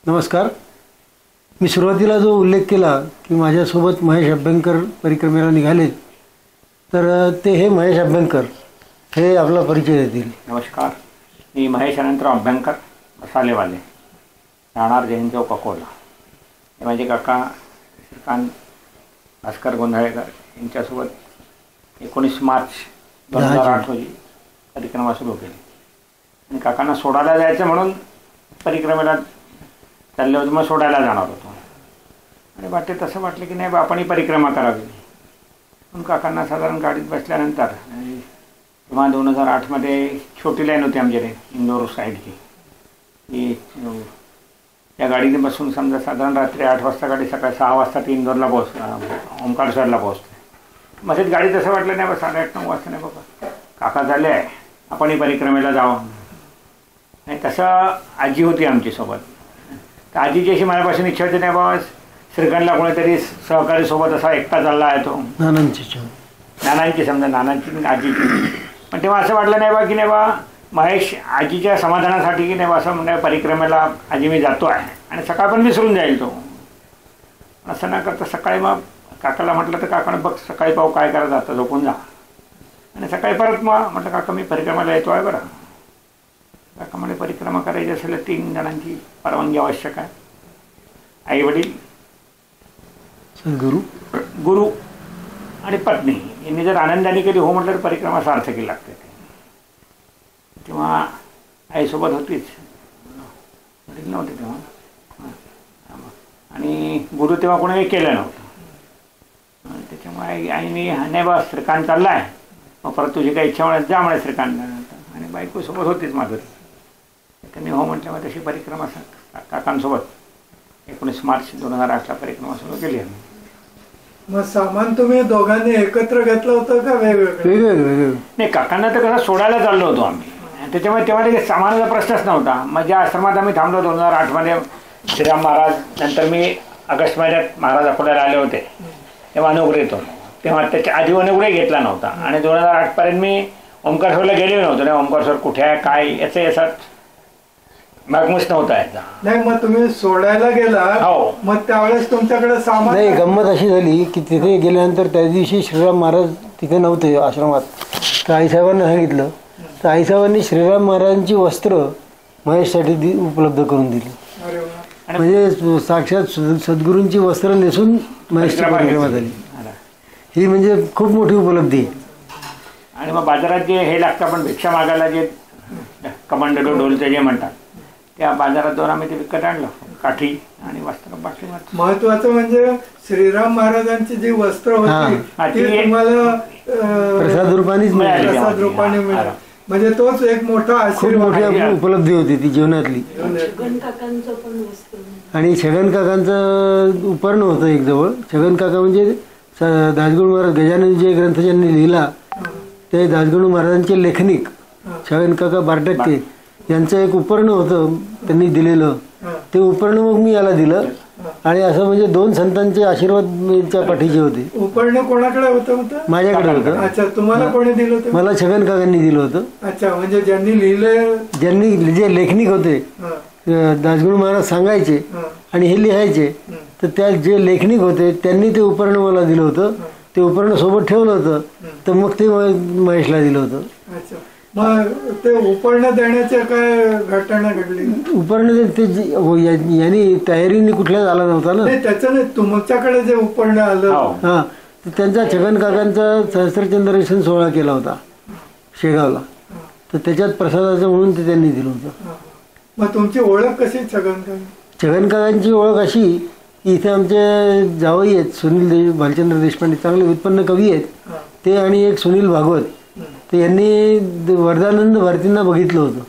नमस्कार. मी सुरुवातीला जो उल्लेख केला की माझ्यासोबत महेश अभ्यंकर परिक्रमेला निघाले, तर ते हे महेश अभ्यंकर हे आपला परिचय देतील. नमस्कार, मी महेश अनंतराव अभ्यंकर, मसालेवाले, राहणार जैन चौक, अकोला. हे माझे काका श्रीकांत भास्कर गोंधळेकर यांच्यासोबत 19 मार्च 2008 रोजी परिक्रमा सुरू केली. आणि काकांना सोडायला जायचं म्हणून परिक्रमेला चालले होते. मग सोडायला जाणार होतो आणि वाटते तसं वाटलं की नाही बा आपणही परिक्रमा करावी. म्हणून काकांना साधारण गाडीत बसल्यानंतर तेव्हा 2008मध्ये छोटी लाईन होती आमच्याकडे इंदोर साईडची. की त्या गाडीने बसून समजा साधारण रात्री 8 वाजता गाडी, सकाळी 6 वाजता ती इंदोरला ओंकारेश्वरला पोहोचते. मग तेच गाडीत असं वाटलं नाही बा 8:30-9 वाजता नाही बाबा काका झाले आहे आपणही परिक्रमेला जावं. आणि तसं आजी होती आमच्यासोबत. तर आजीची अशी माझ्यापासून इच्छा होती नाही बाबा श्रीखंडला कोणीतरी सहकारी सोबत असा एकटा चालला आहे तो. नानांची समजा, नानांची आजीची. पण तेव्हा असं वाटलं नाही बा की नाही बा महेश आजीच्या समाधानासाठी की नाही बा असं म्हणजे परिक्रमेला आजी मी जातो आहे आणि सकाळ पण विसरून जाईल तो. असं न करता सकाळी मग काकाला म्हटलं तर काकानं बघ सकाळी पाहू काय करायचं, आता झोपून जा. आणि सकाळी परत मग म्हटलं काका मी परिक्रमेला येतो आहे बरं. काका म्हणजे परिक्रमा करायची असेल 3 जणांची परवानगी आवश्यक आहे. आई वडील, गुरु आणि पत्नी यांनी जर आनंदाने केली हो म्हटलं तर परिक्रमा सार्थकी लागते. तेव्हा आईसोबत होतीच, वडील नव्हते तेव्हा. आणि गुरु तेव्हा कोणी केलं नव्हतं. त्याच्यामुळे आईने नाही बा श्रीकांत चालला आहे मग परत तुझी काही इच्छा म्हणत जा म्हणे श्रीकांत. आणि बायकोसोबत होतीच माधुरी. त्यांनी हो म्हटलं मग तशी परिक्रमा काकांसोबत 19 मार्च 2008ला परिक्रमा सुरू केली. मग सामान तुम्ही दोघांनी एकत्र घेतलं होतं का वेगवेगळं? नाही, काकांना तर कसं सोडायला चाललो होतो आम्ही. त्याच्यामुळे तेव्हा काही सामानाचा प्रश्नच नव्हता. मग ज्या आश्रमात आम्ही थांबलो 2008मध्ये श्रीराम महाराज, नंतर मी ऑगस्ट महिन्यात महाराज अकोल्याला आले होते तेव्हा अनुग्रह येतो. तेव्हा त्याच्या आधी अनुग्रह घेतला नव्हता. आणि 2008पर्यंत मी ओंकारेश्वरला गेले नव्हतो. नाही ओंकारेश्वर कुठे आहे काय याचा मागमूस नव्हता याचा. नाही मग तुम्ही सोडायला गेला हो. मग त्यावेळेस तुमच्याकडे सामान नाही, गंमत अशी झाली की तिथे गेल्यानंतर त्या दिवशी श्रीराम महाराज तिथे नव्हते आश्रमात. तर आईसाहेबांना सांगितलं, तर आईसाहेबांनी श्रीराम महाराजांची वस्त्र महेशसाठी उपलब्ध करून दिली. म्हणजे साक्षात सद्गुरूंची वस्त्र नेसून महेशची परिक्रमा झाली. ही म्हणजे खूप मोठी उपलब्धी. आणि मग बाजारात जे हे लागतं आपण भिक्षा मागायला जे कमांडो ढोलचे जे म्हणतात त्या बाजारात जाऊन आम्ही ते विकत आणलं, काठी आणि वस्त्र. बाकी महत्वाचं म्हणजे श्रीराम महाराजांची जी वस्त्र होती ती तुम्हाला प्रसाद रूपानेच मिळाली. म्हणजे तोच एक मोठा आशीर्वाद, उपलब्धी होती ती जीवनातली. आणि छगन काकांचं उपर्ण होतं एक जवळ. छगन काका म्हणजे दासगणू महाराज गजानन जे ग्रंथ ज्यांनी लिहिला ते दासगणू महाराजांचे लेखनिक छगन काका बारटक्के यांचं एक उपर्ण होतं त्यांनी दिलेलं. ते उपर्ण मग मी याला दिलं. आणि असं म्हणजे 2 संतांचे आशीर्वाद त्यांच्या पाठीचे होते. उपर्ण कोणाकडे होतं? माझ्याकडे होतं. अच्छा, तुम्हाला कोणी दिलं होतं? मला छगन काकांनी दिलं होतं. अच्छा, म्हणजे ज्यांनी लिहिलं, ज्यांनी जे लेखनिक होते दासगणू महाराज सांगायचे आणि हे लिहायचे, तर त्या जे लेखनिक होते त्यांनी ते उपर्ण मला दिलं होतं. ते उपर्ण सोबत ठेवलं होतं. तर मग ते महेशला दिलं होतं. अच्छा, मग ते उपर्ण देण्याच्या काय घटना घडली? उपर्ण ते यांनी तयारीने कुठल्याच आला नव्हता ना. त्याचं नाही, तुमच्याकडे जे उपर्ण आलं हा, तर त्यांचा छगन काकांचा सहस्त्रचंद्रेशन सोहळा केला होता शेगावला. तर त्याच्यात प्रसादाचं म्हणून ते त्यांनी दिलं होतं. मग तुमची ओळख कशी छगन काका? छगन काकांची ओळख अशी की इथे आमचे जावई आहेत सुनील भालचंद्र देशपांडे, चांगले उत्पन्न कवी आहेत ते. आणि एक सुनील भागवत, तर यांनी वरदानंद भारतींना बघितलं होतं.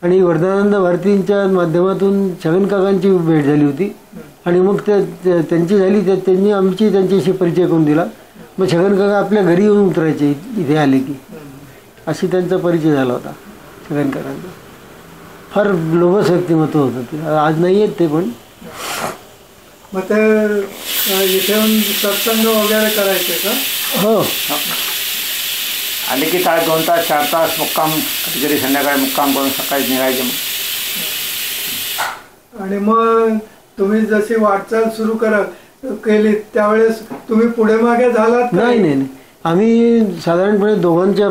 आणि वरदानंद भारतींच्या माध्यमातून छगन काकांची भेट झाली होती. आणि मग त्यांची झाली, त्यांनी आमची त्यांच्याशी परिचय करून दिला. मग छगन काका आपल्या घरी येऊन उतरायचे इथे आले की. अशी त्यांचा परिचय झाला होता छगन काकांचा. फार लोभस व्यक्तिमत्व होतं ते. आज नाही आहेत ते पण. मग ते इथे सत्संग वगैरे करायचे का? हो, आले की 2 तास 4 तास मुक्काम, कधीतरी संध्याकाळी मुक्काम करून सकाळी निघायचे. आणि मग तुम्ही जशी वाटचाल सुरू केली त्यावेळेस तुम्ही पुढे मागे झालात? नाही नाही नाही. आम्ही साधारणपणे दोघांच्या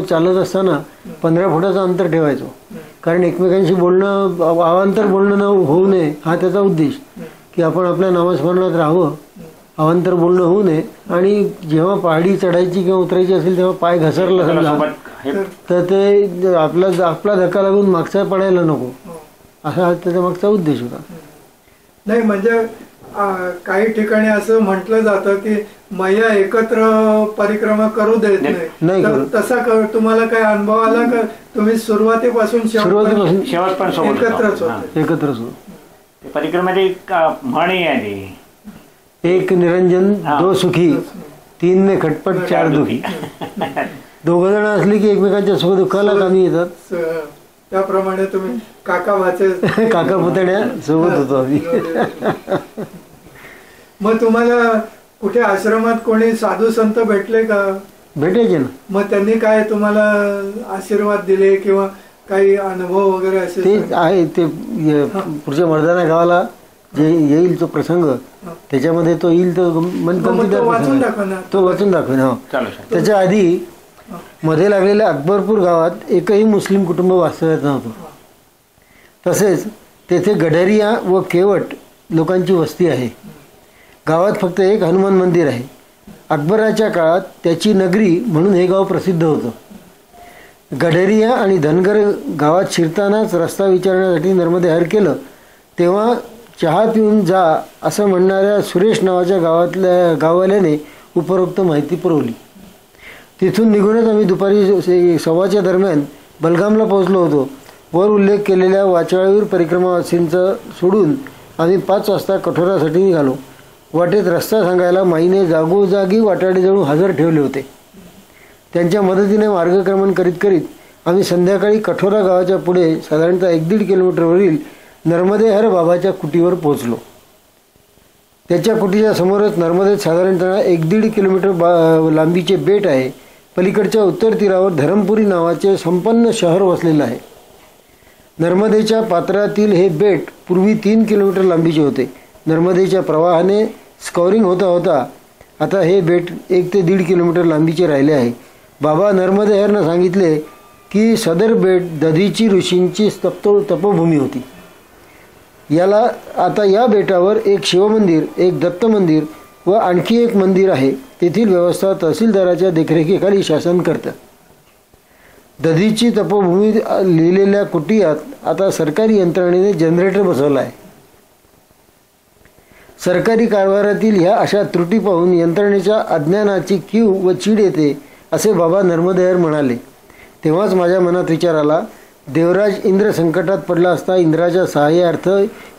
चालत असताना 15 फुटाचं अंतर ठेवायचो, कारण एकमेकांशी बोलणं, अवांतर बोलणं न होऊ नये हा त्याचा उद्देश, की आपण आपल्या नामस्मरणात राहावं, अवांतर बोलणं होऊ नये. आणि जेव्हा पहाडी चढायची किंवा उतरायची असेल तेव्हा पाय घसरला समजा तर ते आपला धक्का लागून मागचा पडायला नको, असा त्याचा मागचा उद्देश होता. नाही म्हणजे काही ठिकाणी असं म्हटलं जातं की मैया एकत्र परिक्रमा करू देत नाही, तर तसा तुम्हाला काय अनुभव आला का? तुम्ही सुरुवातीपासून शेवटपर्यंत एकत्रच होते? एकत्रच होतो. परिक्रमेची एक म्हणी आहे, एक निरंजन दो सुखी, 3 ने खटपट 4 दुखी. 2 जण असली की एकमेकांच्या सुखदुःखाला कामी येतात. त्याप्रमाणे तुम्ही काका भाचे काका पुतण्या सोबत होतो आम्ही. मग तुम्हाला कुठे आश्रमात कोणी साधू संत भेटले का? भेटायचे ना. मग त्यांनी काय तुम्हाला आशीर्वाद दिले किंवा काही अनुभव वगैरे असे? ते आहे, ते पुढच्या मर्दाना गावाला जे येईल तो प्रसंग, त्याच्यामध्ये तो येईल तो तो वाचून दाखवेन. हो, त्याच्या आधी मध्ये लागलेल्या अकबरपूर गावात एकही मुस्लिम कुटुंब वास्तव्यात नव्हतं. तसेच तेथे गडरिया व केवट लोकांची वस्ती आहे. गावात फक्त एक हनुमान मंदिर आहे. अकबराच्या काळात त्याची नगरी म्हणून हे गाव प्रसिद्ध होतं. गडरिया आणि धनगर गावात शिरतानाच रस्ता विचारण्यासाठी नर्मदे हर केलं तेव्हा चहा पिऊन जा असं म्हणणाऱ्या सुरेश नावाच्या गाववाल्याने उपरोक्त माहिती पुरवली. तिथून निघूनच आम्ही दुपारी 1:15च्या दरम्यान बलगामला पोहोचलो होतो. वर उल्लेख केलेल्या वाचाळीवर परिक्रमावासींचं सोडून आम्ही 5 वाजता कठोरासाठी निघालो. वाटेत रस्ता सांगायला माईने जागोजागी वाटाडेजवळ हजर ठेवले होते. त्यांच्या मदतीने मार्गक्रमण करीत करीत आम्ही संध्याकाळी कठोरा गावाच्या पुढे साधारणतः 1-1.5 किलोमीटरवरील नर्मदेहर बाबाच्या कुटीवर पोहोचलो. त्याच्या कुटीच्या समोरच नर्मदेत साधारणतः 1-1.5 किलोमीटर लांबीचे बेट आहे. पलीकडच्या उत्तर तीरावर धरमपुरी नावाचे संपन्न शहर वसलेलं आहे. नर्मदेच्या पात्रातील हे बेट पूर्वी 3 किलोमीटर लांबीचे होते. नर्मदेच्या प्रवाहाने स्कॉरिंग होता होता आता हे बेट 1 ते 1.5 किलोमीटर लांबीचे राहिले आहे. बाबा नर्मदेहरनं सांगितले की सदर बेट दधीची ऋषींची तपोभूमी होती. आता या बेटावर एक शिवमंदिर, एक दत्त मंदिर व आणखी एक मंदिर आहे. तेथील व्यवस्था तहसीलदाराच्या देखरेखीखाली शासन करतं. दधीची तपोभूमी लिहिलेल्या कुटियात आता सरकारी यंत्रणेने जनरेटर बसवला आहे. सरकारी कारभारातील ह्या अशा त्रुटी पाहून यंत्रणेच्या अज्ञानाची कीव व चीड येते असे बाबा नर्मदेहर म्हणाले. तेव्हाच माझ्या मनात विचार आला, देवराज इंद्र संकटात पडला असता इंद्राच्या सहाय्यार्थ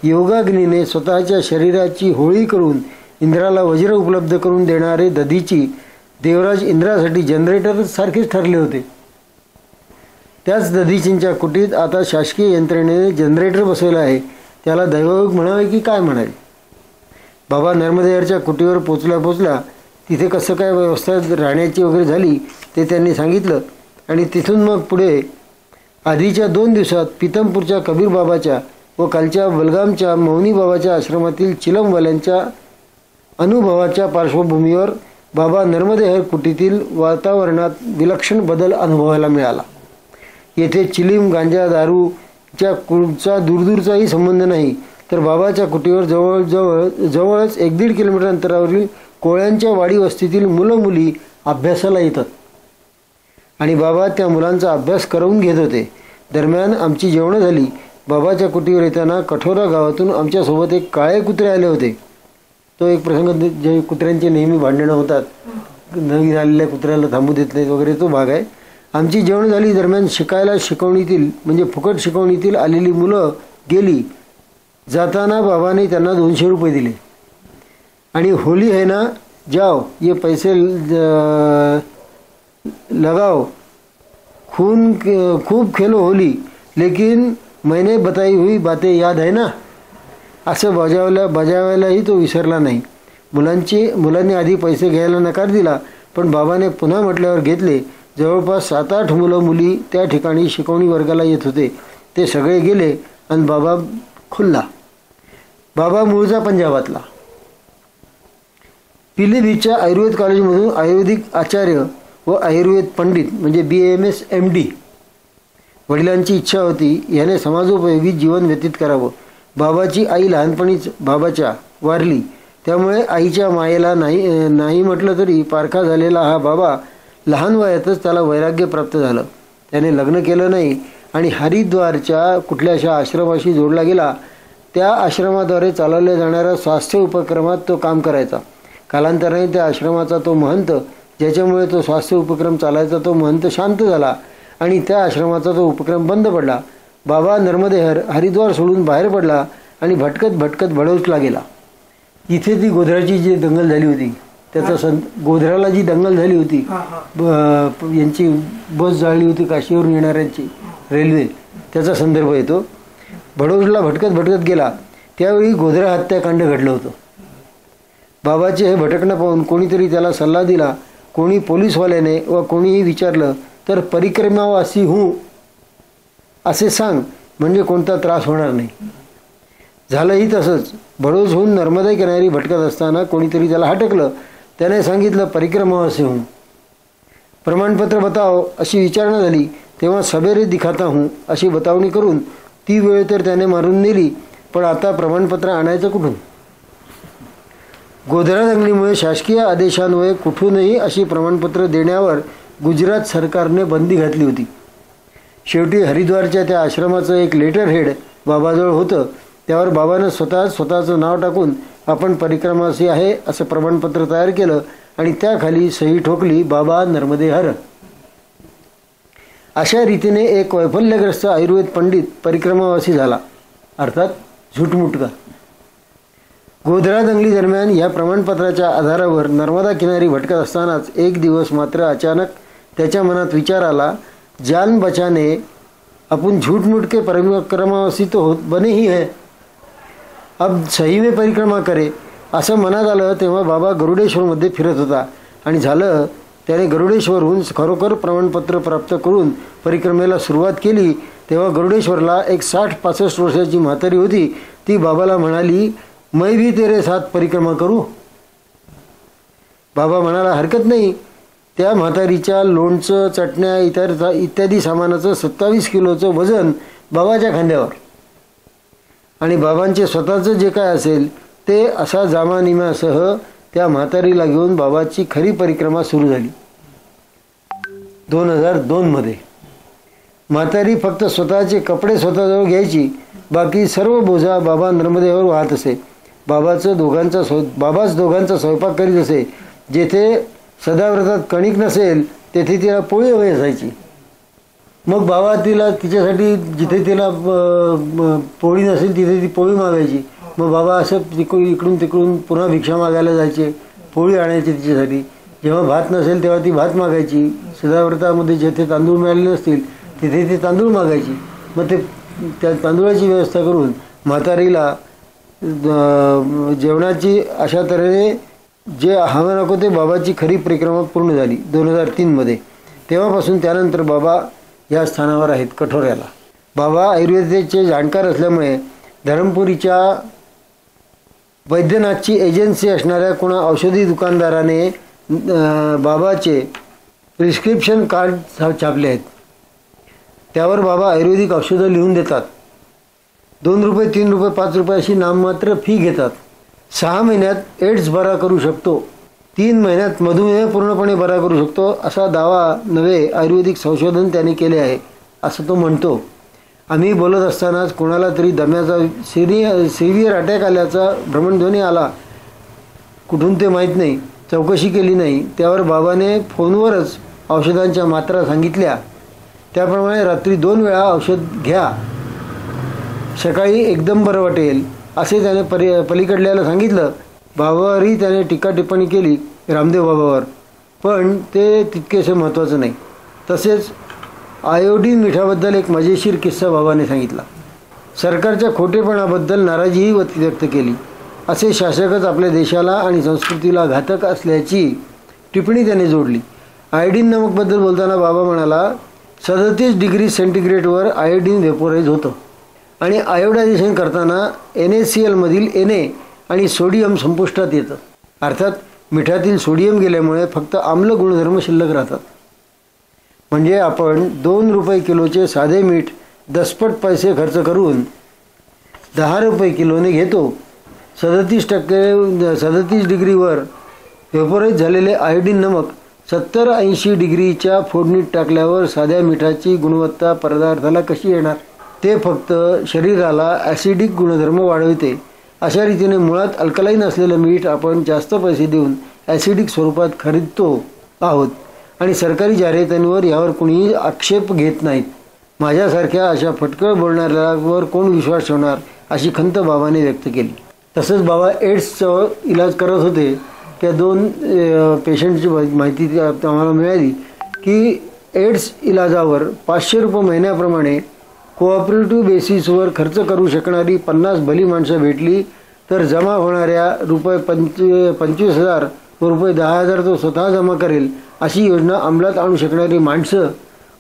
योगाग्नीने स्वतःच्या शरीराची होळी करून इंद्राला वज्र उपलब्ध करून देणारे दधीची देवराज इंद्रासाठी जनरेटर सारखेच ठरले होते. त्याच दधीचींच्या कुटीत आता शासकीय यंत्रणेने जनरेटर बसवलं आहे. त्याला दैवयोग म्हणावे की काय म्हणावे. बाबा नर्मदेहरच्या कुटीवर पोचल्या तिथे कसं काय व्यवस्था राहण्याची वगैरे झाली ते त्यांनी सांगितलं. आणि तिथून मग पुढे आधीच्या 2 दिवसात पितमपूरच्या कबीर बाबाच्या व कालच्या बलगामच्या मौनी बाबाच्या आश्रमातील चिलमवाल्यांच्या अनुभवाच्या पार्श्वभूमीवर बाबा नर्मदेहर कुटीतील वातावरणात विलक्षण बदल अनुभवायला मिळाला. येथे चिलीम, गांजा, दारूच्या कुळचा दूरदूरचाही संबंध नाही, तर बाबाच्या कुटीवर जवळच 1-1.5 किलोमीटर अंतरावरील कोळ्यांच्या वाडी वस्तीतील मुलं मुली अभ्यासाला येतात आणि बाबा त्या मुलांचा अभ्यास करवून घेत होते. दरम्यान आमची जेवणं झाली. बाबाच्या कुटीवर येताना कठोरा गावातून आमच्यासोबत एक काळे कुत्रे आले होते. तो एक प्रसंग, जे कुत्र्यांचे नेहमी भांडणं होतात, नवीन आलेल्या कुत्र्याला थांबू देत नाहीत वगैरे, तो भाग आहे. आमची जेवण झाली. दरम्यान शिकवणीतील म्हणजे फुकट शिकवणीतील आलेली मुलं गेली. जाताना बाबाने त्यांना 200 रुपये दिले आणि होली है ना, जाओ ये पैसे लगाओ, खूब खेलो होली, लेकिन मैंने बताई हुई बातें याद है ना, असं बजावायलाही तो विसरला नाही. मुलांनी आधी पैसे घ्यायला नकार दिला, पण बाबाने पुन्हा म्हटल्यावर घेतले. जवळपास 7-8 मुलं मुली त्या ठिकाणी शिकवणी वर्गाला येत होते. ते सगळे गेले आणि बाबा खुल्ला. बाबा मूळचा पंजाबातला. पिलीभीतच्या आयुर्वेद कॉलेजमधून आयुर्वेदिक आचार्य व आयुर्वेद पंडित म्हणजे BAMS MD. वडिलांची इच्छा होती याने समाजोपयोगी जीवन व्यतीत करावं. बाबाची आई लहानपणीच बाबाच्या वारली, त्यामुळे आईच्या मायेला नाही म्हटलं तरी पारखा झालेला हा बाबा लहान वयातच त्याला वैराग्य प्राप्त झालं. त्याने लग्न केलं नाही आणि हरिद्वारच्या कुठल्याशा आश्रमाशी जोडला गेला. त्या आश्रमाद्वारे चालवल्या जाणाऱ्या स्वास्थ्य उपक्रमात तो काम करायचा. कालांतराने त्या आश्रमाचा तो महंत, ज्याच्यामुळे तो स्वास्थ्य उपक्रम चालायचा तो महंत शांत झाला आणि त्या आश्रमाचा तो उपक्रम बंद पडला. बाबा नर्मदेहर हरिद्वार सोडून बाहेर पडला आणि भटकत भटकत बडौतला गेला. इथे ती गोध्राची जी दंगल झाली होती त्याचा गोध्राला जी दंगल झाली होती, यांची बस जाळली होती काशीवरून येणाऱ्यांची रेल्वे, त्याचा संदर्भ येतो. बडौतला भटकत भटकत गेला त्यावेळी गोध्रा हत्याकांड घडलं होतं. बाबाचे हे भटकणं पाहून कोणीतरी त्याला सल्ला दिला. कोणी पोलीसवाल्याने व कोणीही विचारलं तर परिक्रमावासी हूँ असे सांग, म्हणजे कोणता त्रास होणार नाही. झालंही तसंच. बडोजहून नर्मदा किनारी भटकत असताना कोणीतरी त्याला हटकलं. त्याने सांगितलं परिक्रमावासी हूँ. प्रमाणपत्र बताओ अशी विचारणा झाली तेव्हा सबेरे दिखाता हूँ अशी बतावणी करून ती वेळ तर त्याने मारून नेली, पण आता प्रमाणपत्र आणायचं कुठून? गोध्रा दंगलीमुळे शासकीय आदेशान्वये कुठूनही अशी प्रमाणपत्र देण्यावर गुजरात सरकारने बंदी घातली होती. शेवटी हरिद्वारच्या त्या आश्रमाचं एक लेटर हेड बाबाजवळ होतं. त्यावर बाबानं स्वतःचं नाव टाकून आपण परिक्रमासी आहे असं प्रमाणपत्र तयार केलं आणि त्याखाली सही ठोकली, बाबा नर्मदेहर. अशा रीतीने एक वैफल्यग्रस्त आयुर्वेद पंडित परिक्रमावासी झाला, अर्थात झूटमुटका. गोध्रा दंगली दरम्यान या प्रमाणपत्राच्या आधारावर नर्मदा किनारी भटकत असतानाच एक दिवस मात्र अचानक त्याच्या मनात विचार आला, जान बचाने अपन झूठ मूठ के परिक्रमावासी तो बने ही है, अब सही में परिक्रमा करे असं मनात आलं. तेव्हा बाबा गरुडेश्वरमध्ये फिरत होता आणि झालं त्याने गरुडेश्वरहून खरोखर प्रमाणपत्र प्राप्त करून परिक्रमेला सुरुवात केली. तेव्हा गरुडेश्वरला एक 60-65 वर्षाची म्हातारी होती. ती बाबाला म्हणाली, मैं भी तेरे साथ परिक्रमा करू. बाबा म्हणाला, हरकत नाही. त्या म्हातारीच्या लोणचं, चटण्या इत्यादी सामानाचं 27 किलोचं वजन बाबाच्या खांद्यावर आणि बाबांचे स्वतःचं जे काय असेल ते असा जामानिम्यासह त्या म्हातारीला घेऊन बाबाची खरी परिक्रमा सुरू झाली. 2002 मध्ये म्हातारी फक्त स्वतःचे कपडे स्वतःजवळ घ्यायची, बाकी सर्व बोजा बाबा नर्मदेवर वाहत असे. बाबाच दोघांचा स्वयंपाक करीत असे. जेथे सदाव्रतात कणिक नसेल तेथे तिला पोळी हवी असायची. मग बाबा तिच्यासाठी जिथे तिला पोळी नसेल तिथे ती पोळी मागायची. मग बाबा असं इकडून तिकडून पुन्हा भिक्षा मागायला जायचे, पोळी आणायची तिच्यासाठी. जेव्हा भात नसेल तेव्हा ती भात मागायची. सदाव्रतामध्ये जेथे तांदूळ मिळाले नसतील तिथे ती तांदूळ मागायची. मग ते त्या तांदूळाची व्यवस्था करून म्हातारीला जेवणाची अशा तऱ्हेने जे हवं नको ते बाबाची खरी परिक्रमा पूर्ण झाली 2003 मध्ये. तेव्हापासून त्यानंतर बाबा या स्थानावर आहेत कठोऱ्याला. बाबा आयुर्वेदाचे जाणकार असल्यामुळे धरमपुरीच्या वैद्यनाथची एजन्सी असणाऱ्या कोणा औषधी दुकानदाराने बाबाचे प्रिस्क्रिप्शन कार्ड छापले आहेत. त्यावर बाबा आयुर्वेदिक औषधं लिहून देतात. 2 रुपये, 3 रुपये, 5 रुपये अशी नाममात्र फी घेतात. 6 महिन्यात एड्स बरा करू शकतो, 3 महिन्यात मधुमेह पूर्णपणे बरा करू शकतो असा दावा नवे आयुर्वेदिक संशोधन त्याने केले आहे असं तो म्हणतो. आम्ही बोलत असतानाच कोणाला तरी दम्याचा सिव्हिअर अटॅक आल्याचा भ्रमणध्वनी आला. कुठून ते माहीत नाही, चौकशी केली नाही. त्यावर बाबाने फोनवरच औषधांच्या मात्रा सांगितल्या. त्याप्रमाणे रात्री 2 वेळा औषध घ्या, सकाळी एकदम बरं वाटेल असे त्याने पलीकडल्याला सांगितलं. बाबावरही त्याने टीका टिप्पणी केली रामदेव बाबावर, पण ते तितकेसे महत्त्वाचं नाही. तसेच आयोडीन मिठाबद्दल एक मजेशीर किस्सा बाबाने सांगितला. सरकारच्या खोटेपणाबद्दल नाराजीही व्यक्त केली. असे शासकच आपल्या देशाला आणि संस्कृतीला घातक असल्याची टिप्पणी त्याने जोडली. आयोडीन नमकबद्दल बोलताना बाबा म्हणाला, 37 डिग्री सेंटीग्रेडवर आयोडीन व्हेपोराईज होतं आणि आयोडायझेशन करताना NaClमधील Na आणि सोडियम संपुष्टात येतं. अर्थात मिठातील सोडियम गेल्यामुळे फक्त आम्ल गुणधर्म शिल्लक राहतात. म्हणजे आपण 2 रुपये किलोचे साधे मीठ 10पट पैसे खर्च करून 10 रुपये किलोने घेतो. 37 डिग्रीवर व्हेपोराईज झालेले आयोडीन नमक 70-80 डिग्रीच्या फोडणीत टाकल्यावर साध्या मिठाची गुणवत्ता पदार्थाला कशी येणार? ते फक्त शरीराला ॲसिडिक गुणधर्म वाढवते. अशा रीतीने मुळात अल्कलाईन असलेलं मीठ आपण जास्त पैसे देऊन ॲसिडिक स्वरूपात खरीदतो आहोत आणि सरकारी जाहिरातींवर यावर कुणीही आक्षेप घेत नाहीत. माझ्यासारख्या अशा फटकळ बोलणाऱ्यावर कोण विश्वास ठेवणार अशी खंत बाबाने व्यक्त केली. तसंच बाबा एड्सचा इलाज करत होते. त्या 2 पेशंटची माहिती आम्हाला मिळाली की एड्स इलाजावर 500 रुपये महिन्याप्रमाणे कोऑपरेटिव्ह बेसिसवर खर्च करू शकणारी 50 भली माणसं भेटली तर जमा होणाऱ्या ₹25,000 व ₹10,000 तो स्वतः जमा करेल अशी योजना अंमलात आणू शकणारी माणसं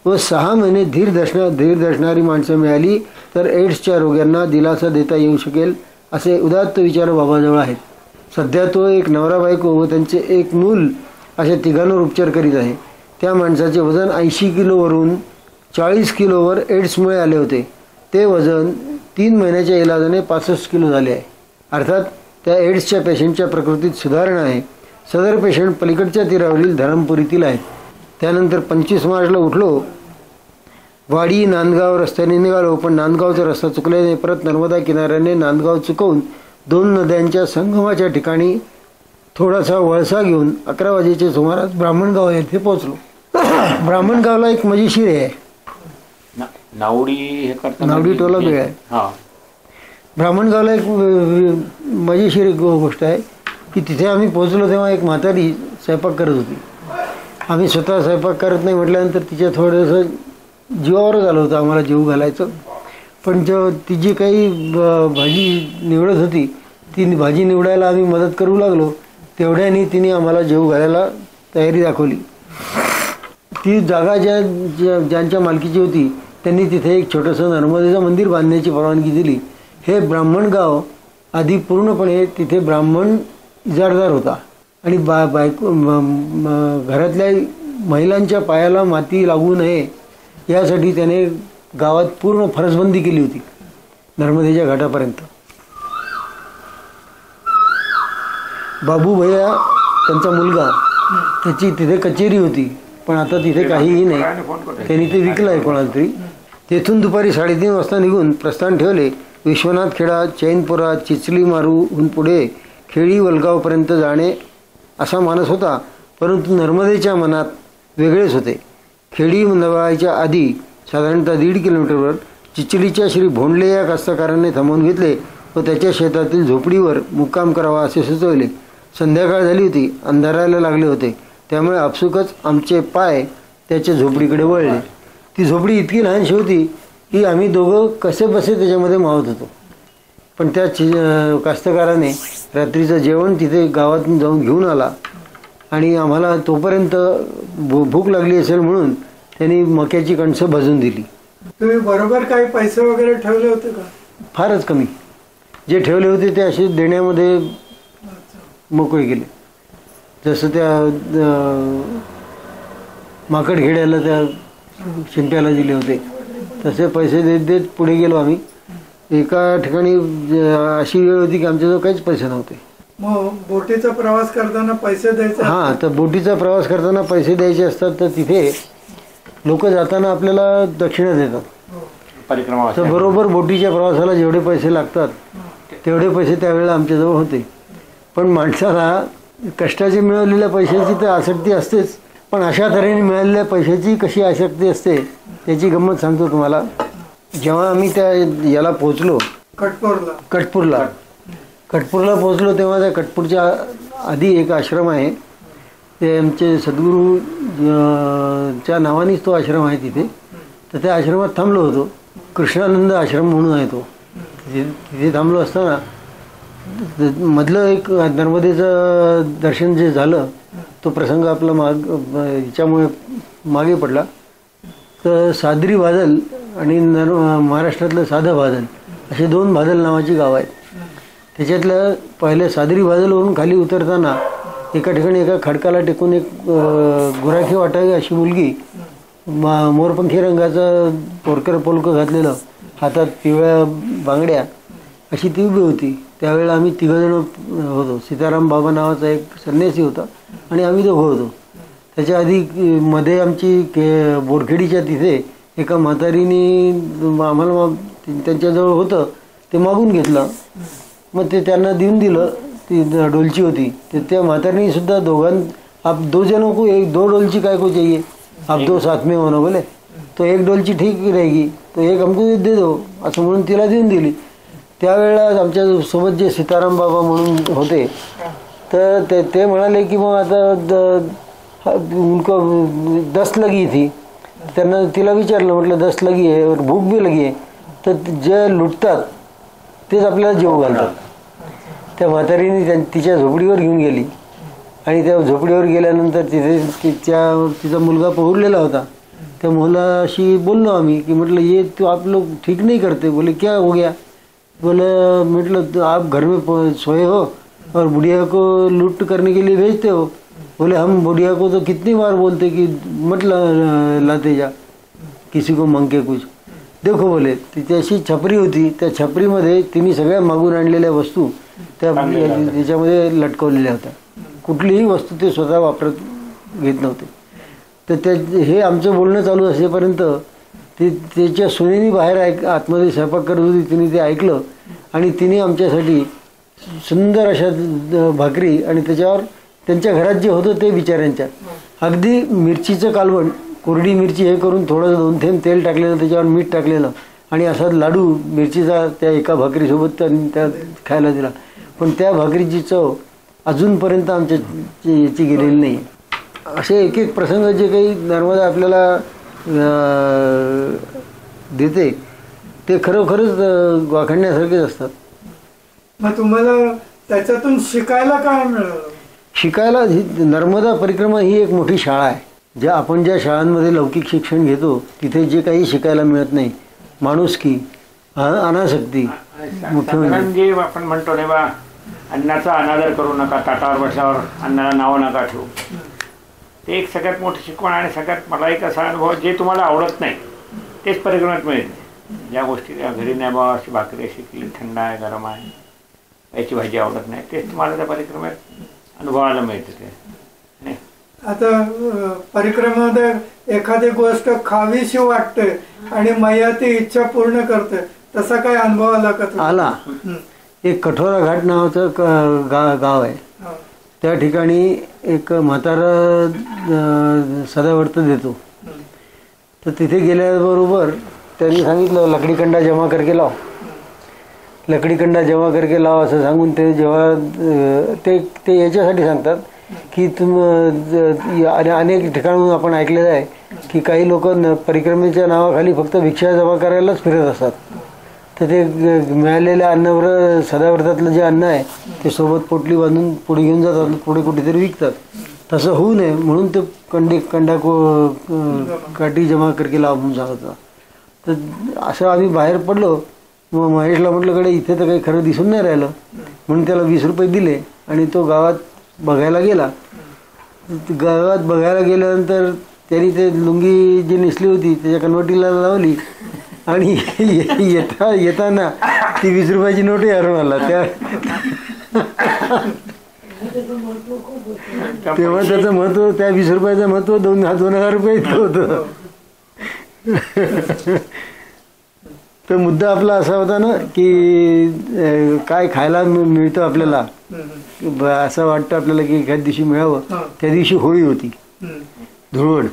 व 6 महिने धीर धरणारी माणसं मिळाली तर एड्सच्या रोग्यांना दिलासा देता येऊ शकेल असे उदात्त विचार बाबाजवळ आहेत. सध्या तो एक नवरा बायको व त्यांचे एक मूल अशा तिघांवर उपचार करीत आहे. त्या माणसाचे वजन 80 किलोवरून 40 किलोवर एड्समुळे आले होते. ते वजन 3 महिन्याच्या इलाजाने 65 किलो झाले आहे. अर्थात त्या एड्सच्या पेशंटच्या प्रकृतीत सुधारणा आहे. सदर पेशंट पलीकडच्या तीरावरील धरमपुरीतील आहेत. त्यानंतर 25 मार्चला उठलो. वाडी नांदगाव रस्त्याने निघालो, पण नांदगावचा रस्ता चुकल्याने परत नर्मदा किनाऱ्याने नांदगाव चुकवून 2 नद्यांच्या संगमाच्या ठिकाणी थोडासा वळसा घेऊन 11 वाजेच्या सुमारास ब्राह्मणगाव येथे पोहोचलो. ब्राह्मणगावला एक मजेशीर आहे. नावडी टोला वेळ आहे. ब्राह्मणगावला एक मजेशीर गोष्ट आहे की तिथे आम्ही पोहोचलो तेव्हा एक म्हातारी स्वयंपाक करत होती. आम्ही स्वतः स्वयंपाक करत नाही म्हटल्यानंतर तिच्या थोडंसं जीवावरच आलं होतं आम्हाला जीव घालायचं. पण ती जी काही भाजी निवडत होती ती भाजी निवडायला आम्ही मदत करू लागलो तेवढ्याने तिने आम्हाला जीव घालायला तयारी दाखवली. ती जागा ज्यांच्या मालकीची होती त्यांनी तिथे एक छोटंसं नर्मदेचं मंदिर बांधण्याची परवानगी दिली. हे ब्राह्मणगाव आधी पूर्णपणे तिथे ब्राह्मण इजारदार होता आणि घरातल्या महिलांच्या पायाला माती लागू नये यासाठी त्याने गावात पूर्ण फरसबंदी केली होती नर्मदेच्या घाटापर्यंत. बाबू भैया त्यांचा मुलगा त्याची तिथे कचेरी होती पण आता तिथे काहीही नाही. त्यांनी ते विकलं आहे कोणाला तरी. तेथून दुपारी 3:30 वाजता निघून प्रस्थान ठेवले. विश्वनाथ खेडा, चैनपुरा, चिचली मारूहून पुढे खेडी वलगावपर्यंत जाणे असा मानस होता. परंतु नर्मदेच्या मनात वेगळेच होते. खेडी नवायच्या आधी साधारणतः 1.5 किलोमीटरवर चिचलीच्या श्री भोंडले या कास्तकारांनी थांबवून घेतले व त्याच्या शेतातील झोपडीवर मुक्काम करावा असे सुचवले. संध्याकाळ झाली होती. अंधारायला लागले होते. त्यामुळे आपसुकच आमचे पाय त्याच्या झोपडीकडे वळले. ती झोपडी इतकी लहानशी होती की आम्ही दोघं कसे बसे त्याच्यामध्ये मावत होतो. पण त्या कास्तकाराने रात्रीचं जेवण तिथे गावातून जाऊन घेऊन आला आणि आम्हाला तोपर्यंत भूक लागली असेल म्हणून त्यांनी मक्याची कणसं भाजून दिली. तुम्ही बरोबर काही पैसे वगैरे ठेवले होते का? फारच कमी. जे ठेवले होते ते असे देण्यामध्ये मोकळे गेले. जसं त्या माकडखेड्याला त्या शिंप्याला दिले होते तसे पैसे देत देत पुढे गेलो आम्ही. एका ठिकाणी अशी वेळ होती की आमच्याजवळ काहीच पैसे नव्हते. मग बोटीचा प्रवास करताना पैसे द्यायचे? हां, तर बोटीचा प्रवास करताना पैसे द्यायचे असतात तर तिथे लोक जाताना आपल्याला दक्षिणा देतात. तर बरोबर बोटीच्या प्रवासाला जेवढे पैसे लागतात तेवढे पैसे त्यावेळेला आमच्याजवळ होते. पण माणसाला कष्टाचे मिळवलेल्या पैशाची तर आसक्ती असतेच, पण अशा तऱ्हेने मिळालेल्या पैशाची कशी आसक्ती असते त्याची गंमत सांगतो तुम्हाला. जेव्हा आम्ही त्या याला पोहोचलो कटपूरला पोहोचलो तेव्हा त्या कटपूरच्या आधी एक आश्रम आहे. ते आमचे सद्गुरू च्या नावानेच तो आश्रम आहे तिथे. तर त्या आश्रमात थांबलो होतो. कृष्णानंद आश्रम म्हणून आहे तो. तिथे थांबलो असताना मधलं एक नर्मदेचं दर्शन जे झालं तो प्रसंग आपला ह्याच्यामुळे मागे पडला. तर सादरी बादल आणि महाराष्ट्रातलं साधं बादल असे 2 बादल नावाची गावं आहेत. त्याच्यातलं पहिले सादरी बादलवरून खाली उतरताना एका ठिकाणी एका खडकाला टेकून एक गुराखी वाटावी अशी मुलगी, मोरपंखी रंगाचं पोलकं घातलेलं, हातात पिवळ्या बांगड्या, अशी ती उभी होती. त्यावेळेला आम्ही 3 जण होतो. सीताराम बाबा नावाचा एक संन्यासी होता आणि आम्ही दोघं होतो. त्याच्या आधी मध्ये आमची बोरखेडीच्या तिथे एका म्हातारीने आम्हाला त्यांच्याजवळ होतं ते मागून घेतलं. मग ते त्यांना देऊन दिलं. ती डोलची होती. ते त्या म्हातारीने सुद्धा आप 2 जनों को 2 डोलची काय को चाहिए, आप 2 साथ में होना बोले, तो 1 डोलची ठीक रहेगी, तो 1 हमको दे दो असं म्हणून तिला देऊन दिली. त्यावेळेला आमच्या सोबत जे सीताराम बाबा म्हणून होते तर ते म्हणाले की मग आता उनको 10 लगी थी. त्यांना तिला विचारलं, म्हटलं 10 लगी आहे और भूक भी लगी आहे. तर जे लुटतात तेच आपल्याला जेव घालतात. त्या म्हातारीने तिच्या झोपडीवर घेऊन गेली आणि त्या झोपडीवर गेल्यानंतर तिचा मुलगा पहुरलेला होता. त्या मुलाशी बोललो आम्ही की म्हटलं ये तो आप लोग ठीक नहीं करते. बोले क्या हो गया. बोले मतलब तो आप घर में सोए हो और बुढ़िया को लूट करने के लिए भेजते हो. बोले हम बुढ़िया को तो कितनी बार बोलते कि मत लाते जा किसी को मांग के कुछ. देखो बोले तिची अशी छपरी होती. त्या छपरीमध्ये तिने सगळ्या मागून आणलेल्या वस्तू त्याच्यामध्ये लटकवलेल्या होत्या. कुठलीही वस्तू ते स्वतः वापरत घेत नव्हते. तर हे आमचं बोलणं चालू असेपर्यंत त्याच्या सुनेनी बाहेर आतमध्ये स्वयंपाक करत होती. तिने ते ऐकलं आणि तिने आमच्यासाठी सुंदर अशा भाकरी आणि त्याच्यावर त्यांच्या घरात जे होतं ते बिचाऱ्यांच्या अगदी मिरचीचं कालवण, कोरडी मिरची हे करून थोडं 2 थेंब तेल टाकलेलं, त्याच्यावर मीठ टाकलेलं आणि असा लाडू मिरचीचा त्या एका भाकरीसोबत त्यांनी त्या खायला दिला. पण त्या भाकरीची चव अजूनपर्यंत आमच्या याची गेलेली नाही. असे एक प्रसंग जे काही नर्मदा आपल्याला देते ते खरोखरच वाखाणण्यासारखेच असतात. मग तुम्हाला त्याच्यातून शिकायला काय मिळालं? शिकायला नर्मदा परिक्रमा ही एक मोठी शाळा आहे. आपण ज्या शाळांमध्ये लौकिक शिक्षण घेतो तिथे जे काही शिकायला मिळत नाही, माणुसकी, अनासक्ती, मुख्यमंत्री जे आपण म्हणतो नाही बा, अन्नाचा अनादर करू नका, ताटावर बसल्यावर अन्नाला नावं नका ठेवू, ते एक सगळ्यात मोठी शिकवण. आणि सगळ्यात मला एक असा अनुभव, जे तुम्हाला आवडत नाही तेच परिक्रमेत मिळते. ज्या गोष्टी घरी नाही बा, अशी भाकरी अशी केली थंड आहे, गरम आहे, याची भाजी आवडत नाही, तेच तुम्हाला त्या परिक्रमेत अनुभवायला मिळते. ते आता परिक्रमेमध्ये एखादी गोष्ट खावीशी वाटते आणि मैया ती इच्छा पूर्ण करते, तसा काही अनुभव आला का? आला. एक कठोरा घाट नावाचं गाव आहे. त्या ठिकाणी एक म्हातारा सदाव्रत देतो. तर तिथे गेल्याबरोबर त्यांनी सांगितलं लकडी जमा करके लाव, लकडी जमा करके लाव असं सांगून ते जेव्हा ते याच्यासाठी सांगतात की अनेक ठिकाणून आपण ऐकलेलं आहे की काही लोक परिक्रमेच्या नावाखाली फक्त भिक्षा जमा करायलाच फिरत असतात. तर ते मिळालेल्या अन्नावर सदाव्रतातलं जे अन्न आहे ते सोबत पोटली बांधून पुढे घेऊन जातात, पुढे कुठेतरी विकतात. तसं होऊ नये म्हणून ते काठी जमा करके लाव म्हणून सांगतात. तर असं आम्ही बाहेर पडलो. मग महेशला म्हटलं कडे इथे तर काही खरं दिसून नाही राहिलं म्हणून त्याला 20 रुपये दिले आणि तो गावात बघायला गेला. गावात बघायला गेल्यानंतर त्यांनी ते लुंगी जी नेसली होती त्याच्या कन्वर्टीला लावली आणि येताना ती 20 रुपयाची नोटही हरवून आला. तेव्हा त्याचं महत्व, त्या 20 रुपयाचं महत्व 2000 रुपये इतकं होतं. तर मुद्दा आपला असा होता ना की काय खायला मिळतं आपल्याला, असं वाटतं आपल्याला की एखाद्या दिवशी मिळावं. त्या दिवशी होळी होती, धुळवड.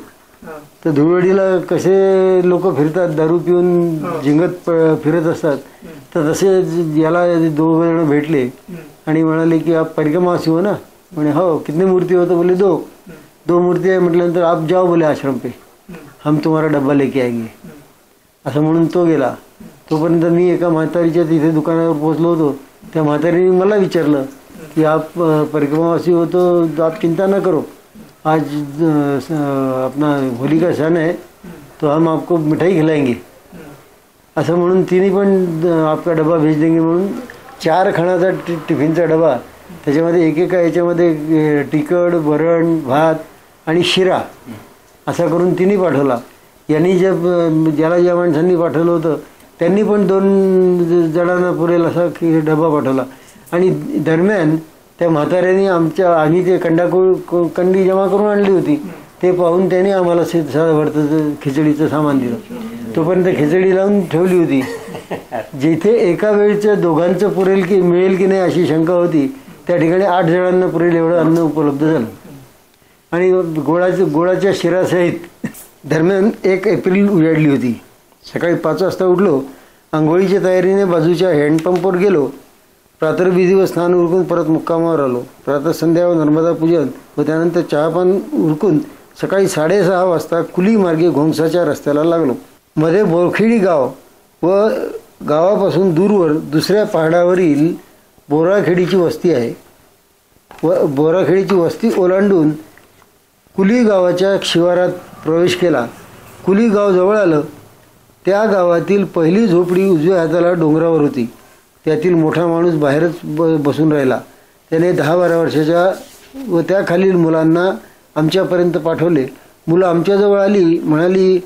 तर धुळवडीला कसे लोक फिरतात, दारू पिऊन झिंगत फिरत असतात. तर तसे याला 2 जण भेटले आणि म्हणाले की आप परिक्रमावासी हो ना. म्हणे हो. कितने मूर्ती होतं. बोले 2 मूर्ती आहे. म्हटल्यानंतर आप जाओ बोले आश्रम पे, हम तुम्हारा डब्बा लेके आएंगे असं म्हणून तो गेला. तोपर्यंत मी एका म्हातारीच्या तिथे दुकानावर पोहोचलो होतो. त्या म्हातारीने मला विचारलं कि आप परिक्रमावासी हो तो आप चिंता न करो, आज अपना होली का सन है तो हम आपको मिठाई खिलाएंगे असं म्हणून तिने पण आपका डबा भेज देंगे म्हणून 4 खाणाचा टिफिनचा डबा, त्याच्यामध्ये एकेका याच्यामध्ये तिखट, वरण, भात आणि शिरा असा करून तिने पाठवला. यांनी ज्याला ज्या माणसांनी पाठवलं होतं त्यांनी पण 2 जणांना पुरेल असा डबा पाठवला. आणि दरम्यान त्या म्हाताऱ्याने आम्ही ते कंडी जमा करून आणली होती, ते पाहून त्याने आम्हाला भरतं खिचडीचं सामान दिलं. तोपर्यंत खिचडी लावून ठेवली होती. जिथे एका वेळच्या दोघांचं पुरेल की मिळेल की नाही अशी शंका होती, त्या ठिकाणी 8 जणांना पुरेल एवढं अन्न उपलब्ध झालं. आणि गोळाच्या शिरासहित दरम्यान 1 एप्रिल उजाडली होती. सकाळी 5 वाजता उठलो, आंघोळीच्या तयारीने बाजूच्या हँडपंपवर गेलो. प्रातर्विधी व स्नान उरकून परत मुक्कामावर आलो. प्रातःसंध्या व नर्मदा पूजन व त्यानंतर चहापान उरकून सकाळी 6:30 वाजता कुली मार्गे घोंगसाच्या रस्त्याला लागलो. मध्ये बोरखेडी गाव व गावापासून दूरवर दुसऱ्या पहाडावरील बोराखेडीची वस्ती आहे. व बोराखेडीची वस्ती ओलांडून कुली गावाच्या शिवारात प्रवेश केला. कुली गाव जवळ आलं. त्या गावातील पहिली झोपडी उजव्या हाताला डोंगरावर होती. त्यातील मोठा माणूस बाहेरच बसून राहिला. त्याने 10-12 वर्षाच्या व त्याखालील मुलांना आमच्यापर्यंत पाठवले. मुलं आमच्याजवळ आली, म्हणाली,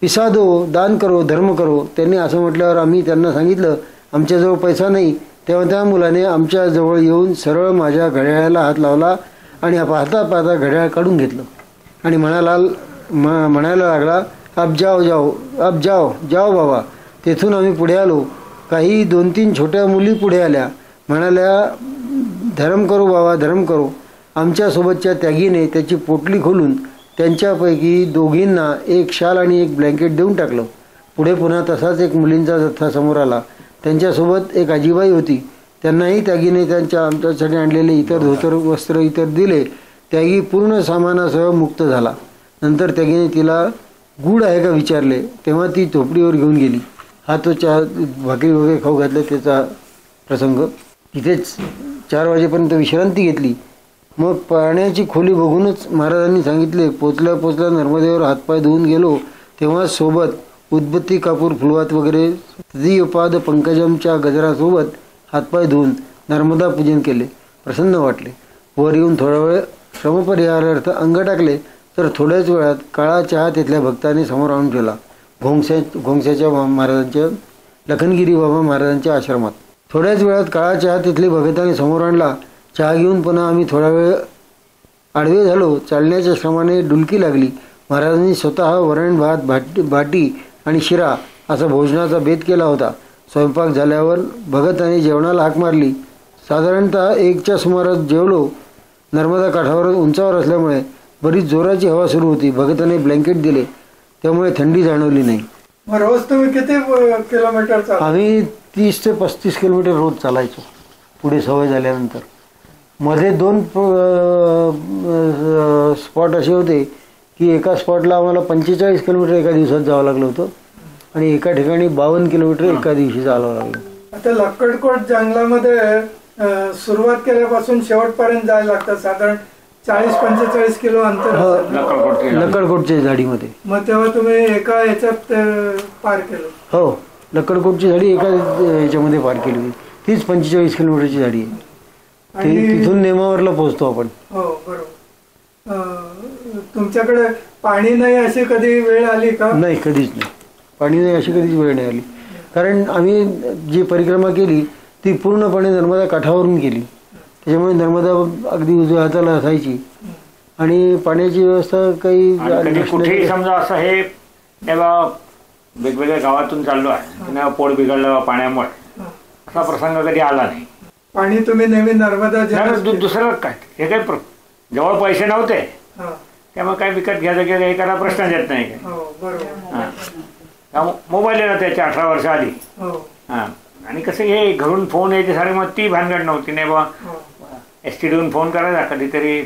पिसा दो, दान करो, धर्म करो. त्यांनी असं म्हटल्यावर आम्ही त्यांना सांगितलं आमच्याजवळ पैसा नाही. तेव्हा त्या मुलाने आमच्याजवळ येऊन सरळ माझ्या घड्याळाला हात लावला आणि पाहता पाहता घड्याळ काढून घेतलं आणि म्हणायला लागला, अब जाओ बाबा. तेथून आम्ही पुढे आलो. काही 2-3 छोट्या मुली पुढे आल्या, म्हणाल्या, धर्म करो बाबा, धर्म करो. आमच्यासोबतच्या त्यागीने त्याची पोटली खोलून त्यांच्यापैकी दोघींना 1 शाल आणि 1 ब्लँकेट देऊन टाकलं. पुढे पुन्हा तसाच एक मुलींचा जथ्था समोर आला. त्यांच्यासोबत एक आजीबाई होती. त्यांनाही त्यागीने आमच्यासाठी आणलेले इतर धोतर वस्त्र इतर दिले. त्यागी पूर्ण सामानासह मुक्त झाला. नंतर त्यागीने तिला गूढ आहे का विचारले, तेव्हा ती झोपडीवर घेऊन गेली. हा तो भाकरी वगैरे खाऊ घातला त्याचा प्रसंग. तिथेच 4 वाजेपर्यंत विश्रांती घेतली. मग पाण्याची खोली बघूनच महाराजांनी सांगितले, पोचल्या नर्मदेवर हातपाय धुवून गेलो तेव्हा सोबत उदबत्ती, कापूर, फुलवात वगैरे तदीयपाद पंकजमच्या गजरासोबत हातपाय धुवून नर्मदा पूजन केले. प्रसन्न वाटले. वर येऊन थोडा वेळ श्रमपरिहारार्थ अंग टाकले तर थोड्याच वेळात काळा चहा तिथल्या भक्ताने समोर आणून ठेवला. घोंगस्याच्या महाराजांच्या लखनगिरी बाबा महाराजांच्या आश्रमात. थोड्याच वेळात काळा चहा तिथले भगताने समोर आणला. चहा घेऊन पुन्हा आम्ही थोडा वेळ आडवे झालो. चालण्याच्या श्रमाने डुलकी लागली. महाराजांनी स्वतः वरण भात, बाटी आणि शिरा असा भोजनाचा बेत केला होता. स्वयंपाक झाल्यावर भगताने जेवणाला हाक मारली. साधारणतः 1च्या सुमारास जेवलो. नर्मदा काठावर उंचावर असल्यामुळे बरीच जोराची हवा सुरू होती. भगताने ब्लँकेट दिले, त्यामुळे थंडी जाणवली नाही. रोज तुम्ही किती किलोमीटर? आम्ही 30 ते 35 किलोमीटर रोज चालायचो पुढे सवय झाल्यानंतर. मध्ये 2 स्पॉट असे होते की एका स्पॉटला आम्हाला 45 किलोमीटर एका दिवसात जावं लागलं होतं आणि एका ठिकाणी 52 किलोमीटर एका दिवशी जावं लागलं. आता लक्कडकोट जंगलामध्ये सुरुवात केल्यापासून शेवटपर्यंत जायला लागतं साधारण 40-45 किलो अंतर लक्कडकोटच्या झाडीमध्ये. मग तेव्हा तुम्ही एका ह्याच्यात पार केलं? हो, लक्कडकोटची झाडी एका ह्याच्यामध्ये पार केली होती. तीच 45 किलोमीटरची झाडी आहे. तिथून नेमावरला पोहोचतो आपण. हो, बरोबर. तुमच्याकडे पाणी नाही अशी कधी वेळ आली का? नाही, कधीच नाही. पाणी नाही अशी कधीच वेळ नाही आली. कारण आम्ही जी परिक्रमा केली ती पूर्णपणे नर्मदा काठावरून केली. त्याच्यामुळे नर्मदा अगदी उजव्या हाताला असायची आणि पाण्याची व्यवस्था काही कुठेही समजा असं हे तेव्हा वेगवेगळ्या गावातून चाललो आहे, पोट बिघडलं पाण्यामुळे, असा प्रसंग कधी आला नाही. पाणी तुम्ही नेहमी नर्मदा दुसरं काय हे काही जवळ पैसे नव्हते त्यामुळे काय विकत घ्यायचं हे करा प्रश्न येत नाही. मोबाईल आहे ना त्याच्या 18 वर्ष आधी. आणि कसं हे घरून फोन यायचे सारे, मग ती भानगड नव्हती. नाही बा STDहून फोन करायचा कधीतरी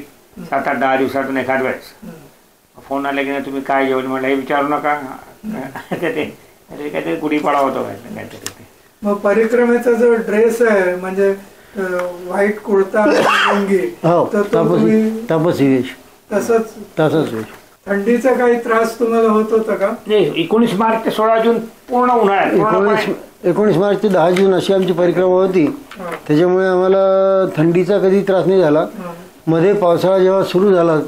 7-8-10 दिवसातून एखाद वेळेस. फोन आले की नाही तुम्ही काय जेवण म्हटलं हे विचारू नका. ते काहीतरी गुढीपाडा होतो काहीतरी. मग परिक्रमेचा जो ड्रेस आहे म्हणजे व्हाईट कुर्ता अंगी, तापसी वेश, तसंच वेश. थंडीचा काही त्रास तुम्हाला होत होता का? नाही, 19 मार्च ते 16 जून पूर्ण उन्हाळ्यात. 19 मार्च ते 10 जून अशी आमची परिक्रमा होती. त्याच्यामुळे आम्हाला थंडीचा कधी त्रास नाही झाला. मध्ये पावसाळा जेव्हा सुरू झाला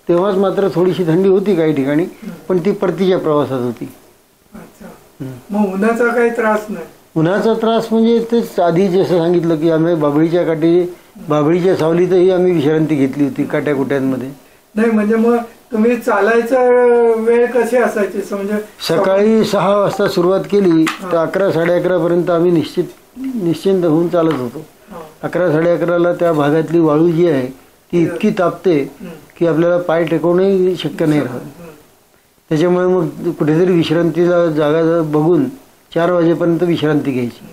तेव्हाच मात्र थोडीशी थंडी होती काही ठिकाणी, पण ती परतीच्या प्रवासात होती. मग उन्हाचा काही त्रास नाही? उन्हाचा त्रास म्हणजे तेच आधी जसं सांगितलं की आम्ही बाभळीच्या सावलीतही आम्ही विश्रांती घेतली होती काट्याकुट्यांमध्ये. नाही म्हणजे मग तुम्ही चालायचं वेळ कशी असायची? म्हणजे सकाळी 6 वाजता सुरुवात केली तर 11 साडे11 पर्यंत आम्ही निश्चिंत होऊन चालत होतो. 11 साडे11ला त्या भागातली वाळू जी आहे ती इतकी तापते की आपल्याला पाय टेकवणंही शक्य नाही राहत. त्याच्यामुळे मग कुठेतरी विश्रांतीला जागा बघून 4 वाजेपर्यंत विश्रांती घ्यायची.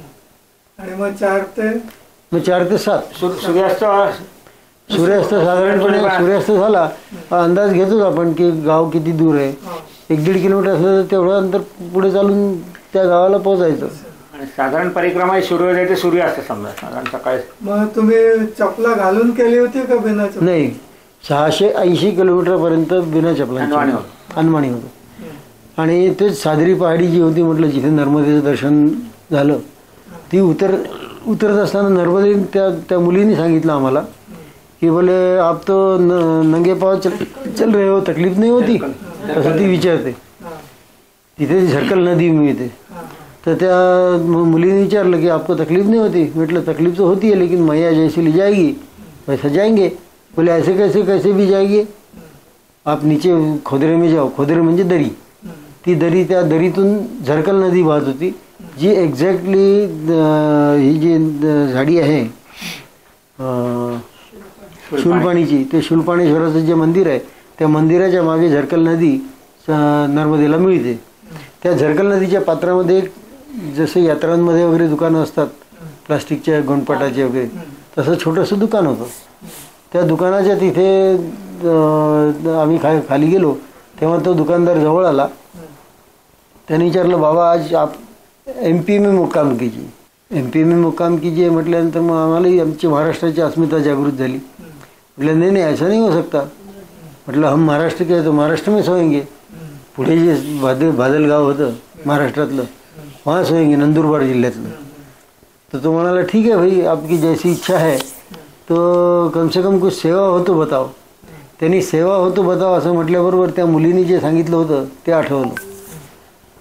आणि मग 4 ते 7 सूर्यास्त साधारणपणे सूर्यास्त झाला अंदाज घेतोच आपण की गाव किती दूर आहे. 1-1.5 किलोमीटर असलं तर तेवढं अंतर पुढे चालून त्या गावाला पोहोचायचं. साधारण परिक्रमा सुरू होते ते सूर्यास्त समजा साधारण सकाळी. मग तुम्ही चपला घालून केली होती का बिना चपला? नाही, 680 किलोमीटर पर्यंत बिना चपलांची अनवाणी होतो. आणि ते सादरी पहाडी जी होती म्हटलं जिथे नर्मदेचं दर्शन झालं, ती उतरत असताना नर्मदे त्या मुलीने सांगितलं आम्हाला की बोले आप तो नंगे पाव चल रहे हो, तकलीफ नाही होती असं ती विचारते. तिथे झरकल नदी मिळते. तर त्या मुलीने विचारलं की आपको तकलीफ नहीं होती? म्हटलं तकलीफ तो होती है लेकिन मैया जैसे ले जाएगी वैसा जाएंगे. बोले ऐसे कैसे भी जाएगी, आप नीचे खोदरे में जाओ. खोदरे म्हणजे दरी. ती दरी, त्या दरीतून झरकल नदी वाहत होती जी एक्झॅक्टली ही जी झाडी आहे शूलपाणीची, ते शूलपाणेश्वराचं जे मंदिर आहे त्या मंदिराच्या मागे झरकल नदी नर्मदेला मिळते. त्या झरकल नदीच्या पात्रामध्ये जसे यात्रांमध्ये वगैरे दुकानं असतात प्लास्टिकच्या गोंडपाटाचे वगैरे, तसं छोटंसं दुकान होतं. त्या दुकानाच्या तिथे आम्ही खाली गेलो तेव्हा तो दुकानदार जवळ आला. त्याने विचारलं बाबा आज आप MP में मुक्काम कीजिए. MP में मुक्काम कीजिए म्हटल्यानंतर मग आम्हालाही आमची महाराष्ट्राची अस्मिता जागृत झाली. म्हटलं नाही ऐसा नहीं हो सकता. म्हटलं हम महाराष्ट्र के तो महाराष्ट्र में सोएंगे. पुढे जे बादलगाव होतं महाराष्ट्रातलं वहाँ सोएंगे, नंदुरबार जिल्ह्यातलं. तर तो म्हणाला ठीक है भाई, आपकी जैसी इच्छा है तो कम से कम कुछ सेवा हो तो बताओ. त्यांनी सेवा हो तो बताओ असं म्हटल्याबरोबर त्या मुलीने जे सांगितलं होतं ते आठवलं.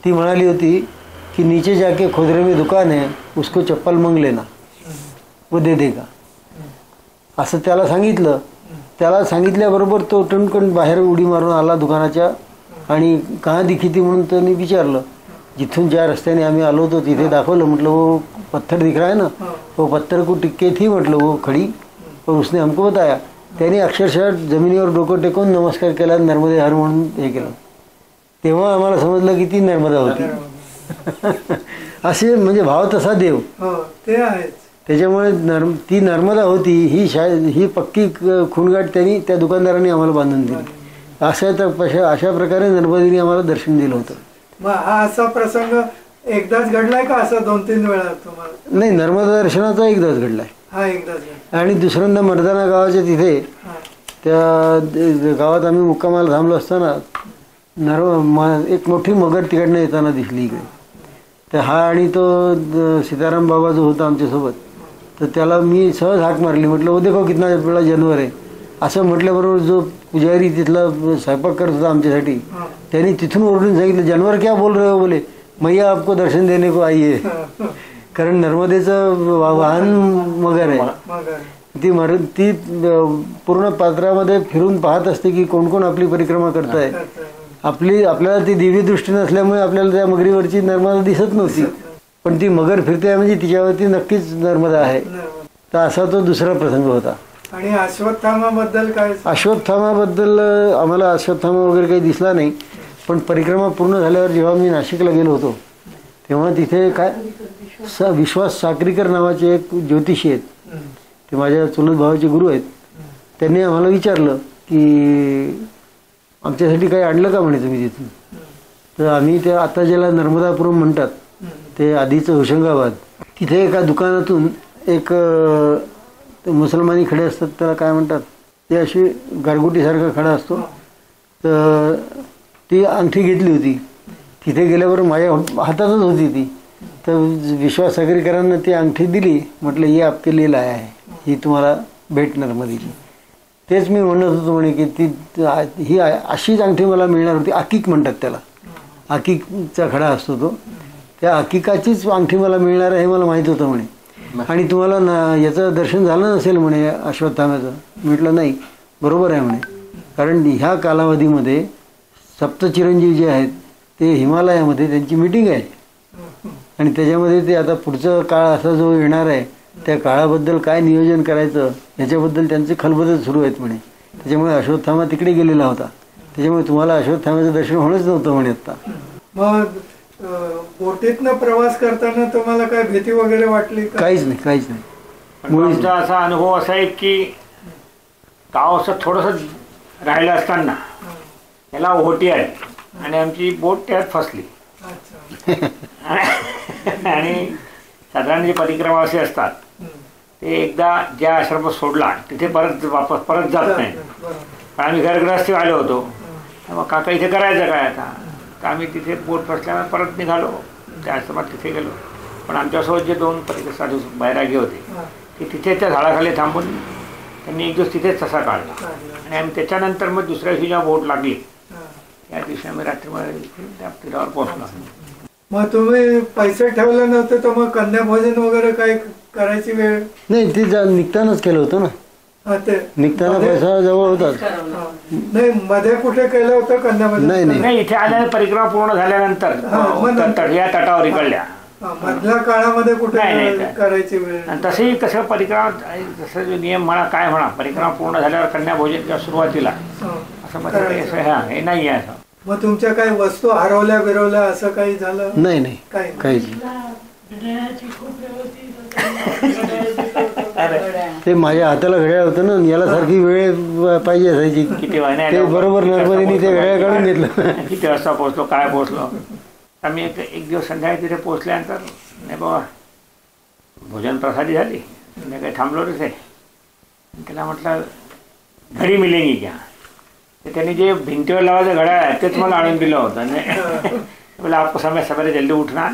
ती म्हणाली होती कि नीचे जाके खोदरे में दुकान है, उसको चप्पल मांग लेना, वो दे देगा असं त्याला सांगितलं. त्याला सांगितल्याबरोबर तो टणकण बाहेर उडी मारून आला दुकानाच्या. आणि कहाँ दिखी थी म्हणून त्यांनी विचारलं. जिथून ज्या रस्त्याने आम्ही आलो होतो तिथे दाखवलं. म्हटलं वो पत्थर दिख रहा है ना, वो पत्थर को टिक्के थी म्हटलं वो खड़ी, और उसने हमको बताया. त्याने अक्षरशः जमिनीवर डोकं टेकून नमस्कार केला, नर्मदे हर म्हणून हे केलं. तेव्हा आम्हाला समजलं की ती नर्मदा होती. असे म्हणजे भाव तसा देव. ते आहेच. त्याच्यामुळे ती नर्मदा होती ही पक्की खूणगाठ त्यांनी त्या दुकानदारांनी आम्हाला बांधून दिली. अशा प्रकारे नर्मदेने आम्हाला दर्शन दिलं होतं. मग हा असा प्रसंग एकदाच घडलाय का असं 2-3 वेळा तुम्हाला? नाही, नर्मदा दर्शनाचा एकदाच घडलाय. हा एकदाच. आणि दुसऱ्यांदा मर्दाना गावाच्या तिथे त्या गावात आम्ही मुक्कामाला थांबलो असताना एक मोठी मगर तिकडनं येताना दिसली इकडे. तर हा आणि तो सीताराम बाबा जो होता आमच्यासोबत, तर त्याला मी सहज हाक मारली. म्हटलं वो देखो कितना बड़ा जानवर आहे असं म्हटल्याबरोबर जो पुजारी तिथला स्वयंपाक करत होता आमच्यासाठी त्यांनी तिथून ओरडून सांगितलं जानवर क्या बोल रहे हो? बोले मैया आपको दर्शन देने को आई है. कारण नर्मदेचं वाहन मगर आहे. ती पूर्ण पात्रामध्ये फिरून पाहत असते की कोण कोण आपली परिक्रमा करताय. आपल्याला ती दिव्य दृष्टी नसल्यामुळे आपल्याला त्या मगरीवरची नर्मदा दिसत नव्हती, पण ती मगर फिरते म्हणजे तिच्यावरती नक्कीच नर्मदा आहे. तर असा तो दुसरा प्रसंग होता. आणि अश्वत्थामाबद्दल काय? अश्वत्थामाबद्दल आम्हाला अश्वत्थामा वगैरे काही दिसला नाही. पण परिक्रमा पूर्ण झाल्यावर जेव्हा मी नाशिकला गेलो होतो तेव्हा तिथे काय विश्वास साक्रीकर नावाचे एक ज्योतिषी आहेत, ते माझ्या चुलत भावाचे गुरु आहेत. त्यांनी आम्हाला विचारलं की आमच्यासाठी काही आणलं का म्हणे तुम्ही तिथून. तर आम्ही ते आता ज्याला नर्मदापुरम म्हणतात ते आधीचं होशंगाबाद, तिथे एका दुकानातून एक मुसलमानी खडे असतात त्याला काय म्हणतात, ते अशी गारगुटीसारखा खडा असतो तर ती अंगठी घेतली होती. तिथे गेल्यावर माझ्या हातातच होती ती. तर विश्वास सागरीकरांना ती अंगठी दिली. म्हटलं ही आपके लिए लाया आहे, ही तुम्हाला भेटणार मधीची. तेच मी म्हणत होतो म्हणे की ती ही अशीच अंगठी मला मिळणार होती. आकिक म्हणतात त्याला, आकिकचा खडा असतो तो. त्या आकिकाचीच अंगठी मला मिळणार आहे हे मला माहीत होतं म्हणे. आणि तुम्हाला याचं दर्शन झालं नसेल म्हणे अश्वत्थाम्याचं. म्हटलं नाही, बरोबर आहे म्हणे. कारण ह्या कालावधीमध्ये सप्तचिरंजीव जे आहेत ते हिमालयामध्ये त्यांची मीटिंग आहे. आणि त्याच्यामध्ये ते आता पुढचा काळ असा जो येणार आहे त्या काळाबद्दल काय नियोजन करायचं याच्याबद्दल त्यांचे खलबतं सुरू आहेत म्हणे. त्याच्यामुळे अश्वत्थामा तिकडे गेलेला होता. त्याच्यामुळे तुम्हाला अश्वत्थाम्याचं दर्शन होणंच नव्हतं म्हणे आता. मग बोटीतनं प्रवास करताना तुम्हाला काय भीती वगैरे वाटली? काहीच नाही, काहीच नाही. आमचा असा अनुभव असा आहे की गाव असं थोडंसं राहिलं असताना याला ओहोटी आहे आणि आमची बोट त्यात फसली. आणि साधारण जे परिक्रमा असे असतात ते एकदा ज्या आश्रमात सोडला तिथे परत जात नाही. पण आम्ही घरग्रस्ती आलो होतो. मग काका इथे करायचं काय आता, तर आम्ही तिथे बोट फसल्यामुळे परत निघालो त्या आश्रमात. तिथे गेलो. पण आमच्यासोबत जे 2 साधू बैरागी होते ते तिथे त्या झाडाखाली थांबून त्यांनी एक दिवस तिथेच तसा काढला. आणि आम्ही त्याच्यानंतर मग दुसऱ्या दिवशी जेव्हा बोट लागली त्या दिवशी आम्ही रात्रीमध्ये त्या तीरावर पोहोचलो. मग तुम्ही पैसे ठेवले नव्हते तर मग कन्या भोजन वगैरे काय करायची वेळ नाही? ते निघतानाच केलं होतं ना. ते निघताना पैसा जवळ होताच. नाही मध्ये कुठे केलं होतं कन्या भोजन? नाही, इथे आल्या परिक्रमा पूर्ण झाल्यानंतर या तटावर इकडल्या मधल्या काळामध्ये कुठे करायची वेळ? आणि तसंही कसं परिक्रमा जसं जो नियम म्हणा काय म्हणा परिक्रमा पूर्ण झाल्यावर कन्या भोजनच्या सुरुवातीला असं मध्ये हे नाही आहे. असं मग तुमच्या काही वस्तू हरवल्या बिरवल्या असं काही झालं? नाही नाही, काहीच. ते माझ्या हाताला घड्याळ होतं ना, याला सारखी वेळ पाहिजे असायची. किती ते बरोबर नर्मदेने ते घड्याळ काढून घेतलं. किती वाजता पोहोचलो काय पोहोचलो. आम्ही एक दिवस संध्याकाळी तिथे पोहोचल्यानंतर नाही बाबा भोजन प्रसादी झाली. संध्याकाळी थांबलो तिथे. त्याला म्हटलं घडी मिलेंगी क्या. तर त्यांनी जे भिंतीवर लावायचं घड्याळ आहे तेच मला आणून दिलं होतं. बोला आपको समय सवेरे जल्दी उठणार.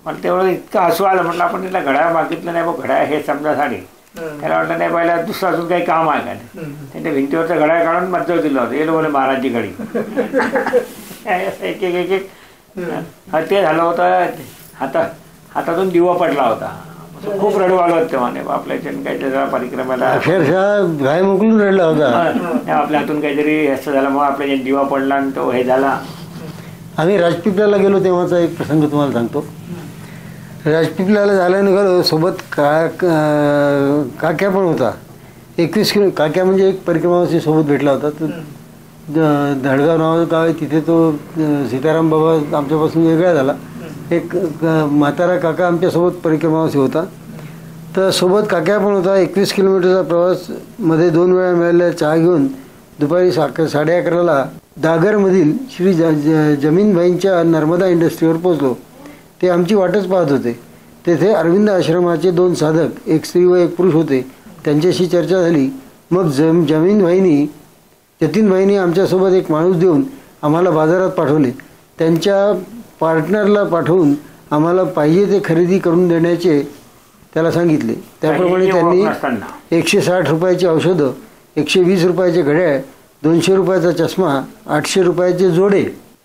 मला तेवढं इतकं हसू आलं. म्हटलं आपण तिला घड्याळ मागितलं नाही बघ, घड्याळ हे समजासाठी. त्याला वाटलं नाही पहिला दुसरं अजून काही काम आहे का. त्यांनी भिंतीवरचं घड्याळ काढून मज्जावर दिलं होतं. येलो बोले महाराजची घडी. एक एक एक ते झालं होतं. हातातून दिवा पडला होता. खूप रडू आलं होतं तेव्हा. आपल्या काही त्याच्या परिक्रमेला अक्षरशः गाय मोकलून रडला होता. आपल्या हातून काहीतरी असं झालं मग आपल्या दिवा पडला आणि तो हे झाला. आम्ही राजपिपल्याला गेलो तेव्हाचा एक प्रसंग तुम्हाला सांगतो. राजपिपल्याला झाल्याने गेलो सोबत काक्या पण होता. 21 किलो काक्या म्हणजे एक परिक्रमावासी सोबत भेटला होता. तर धडगाव नावाचं गाव आहे तिथे तो सीताराम बाबा आमच्यापासून वेगळा झाला. एक म्हातारा काका आमच्यासोबत परिक्रमावासी होता. तर सोबत काक्या पण होता. 21 किलोमीटरचा प्रवास मध्ये 2 वेळा मिळालेला चहा घेऊन दुपारी 11:30ला दागरमधील श्री जमीनभाईंच्या नर्मदा इंडस्ट्रीवर पोचलो. ते आमची वाटच पाहत होते. तेथे अरविंद आश्रमाचे 2 साधक, एक स्त्री व एक पुरुष होते. त्यांच्याशी चर्चा झाली. मग जतीनभाईंनी आमच्यासोबत एक माणूस देऊन आम्हाला बाजारात पाठवले. त्यांच्या पार्टनरला पाठवून आम्हाला पाहिजे ते खरेदी करून देण्याचे त्याला सांगितले. त्याप्रमाणे त्यांनी 160 रुपयाची औषधं, 120 रुपयाचे घड्याळ, 200 रुपयाचा चष्मा, 800 रुपयाचे जोडे,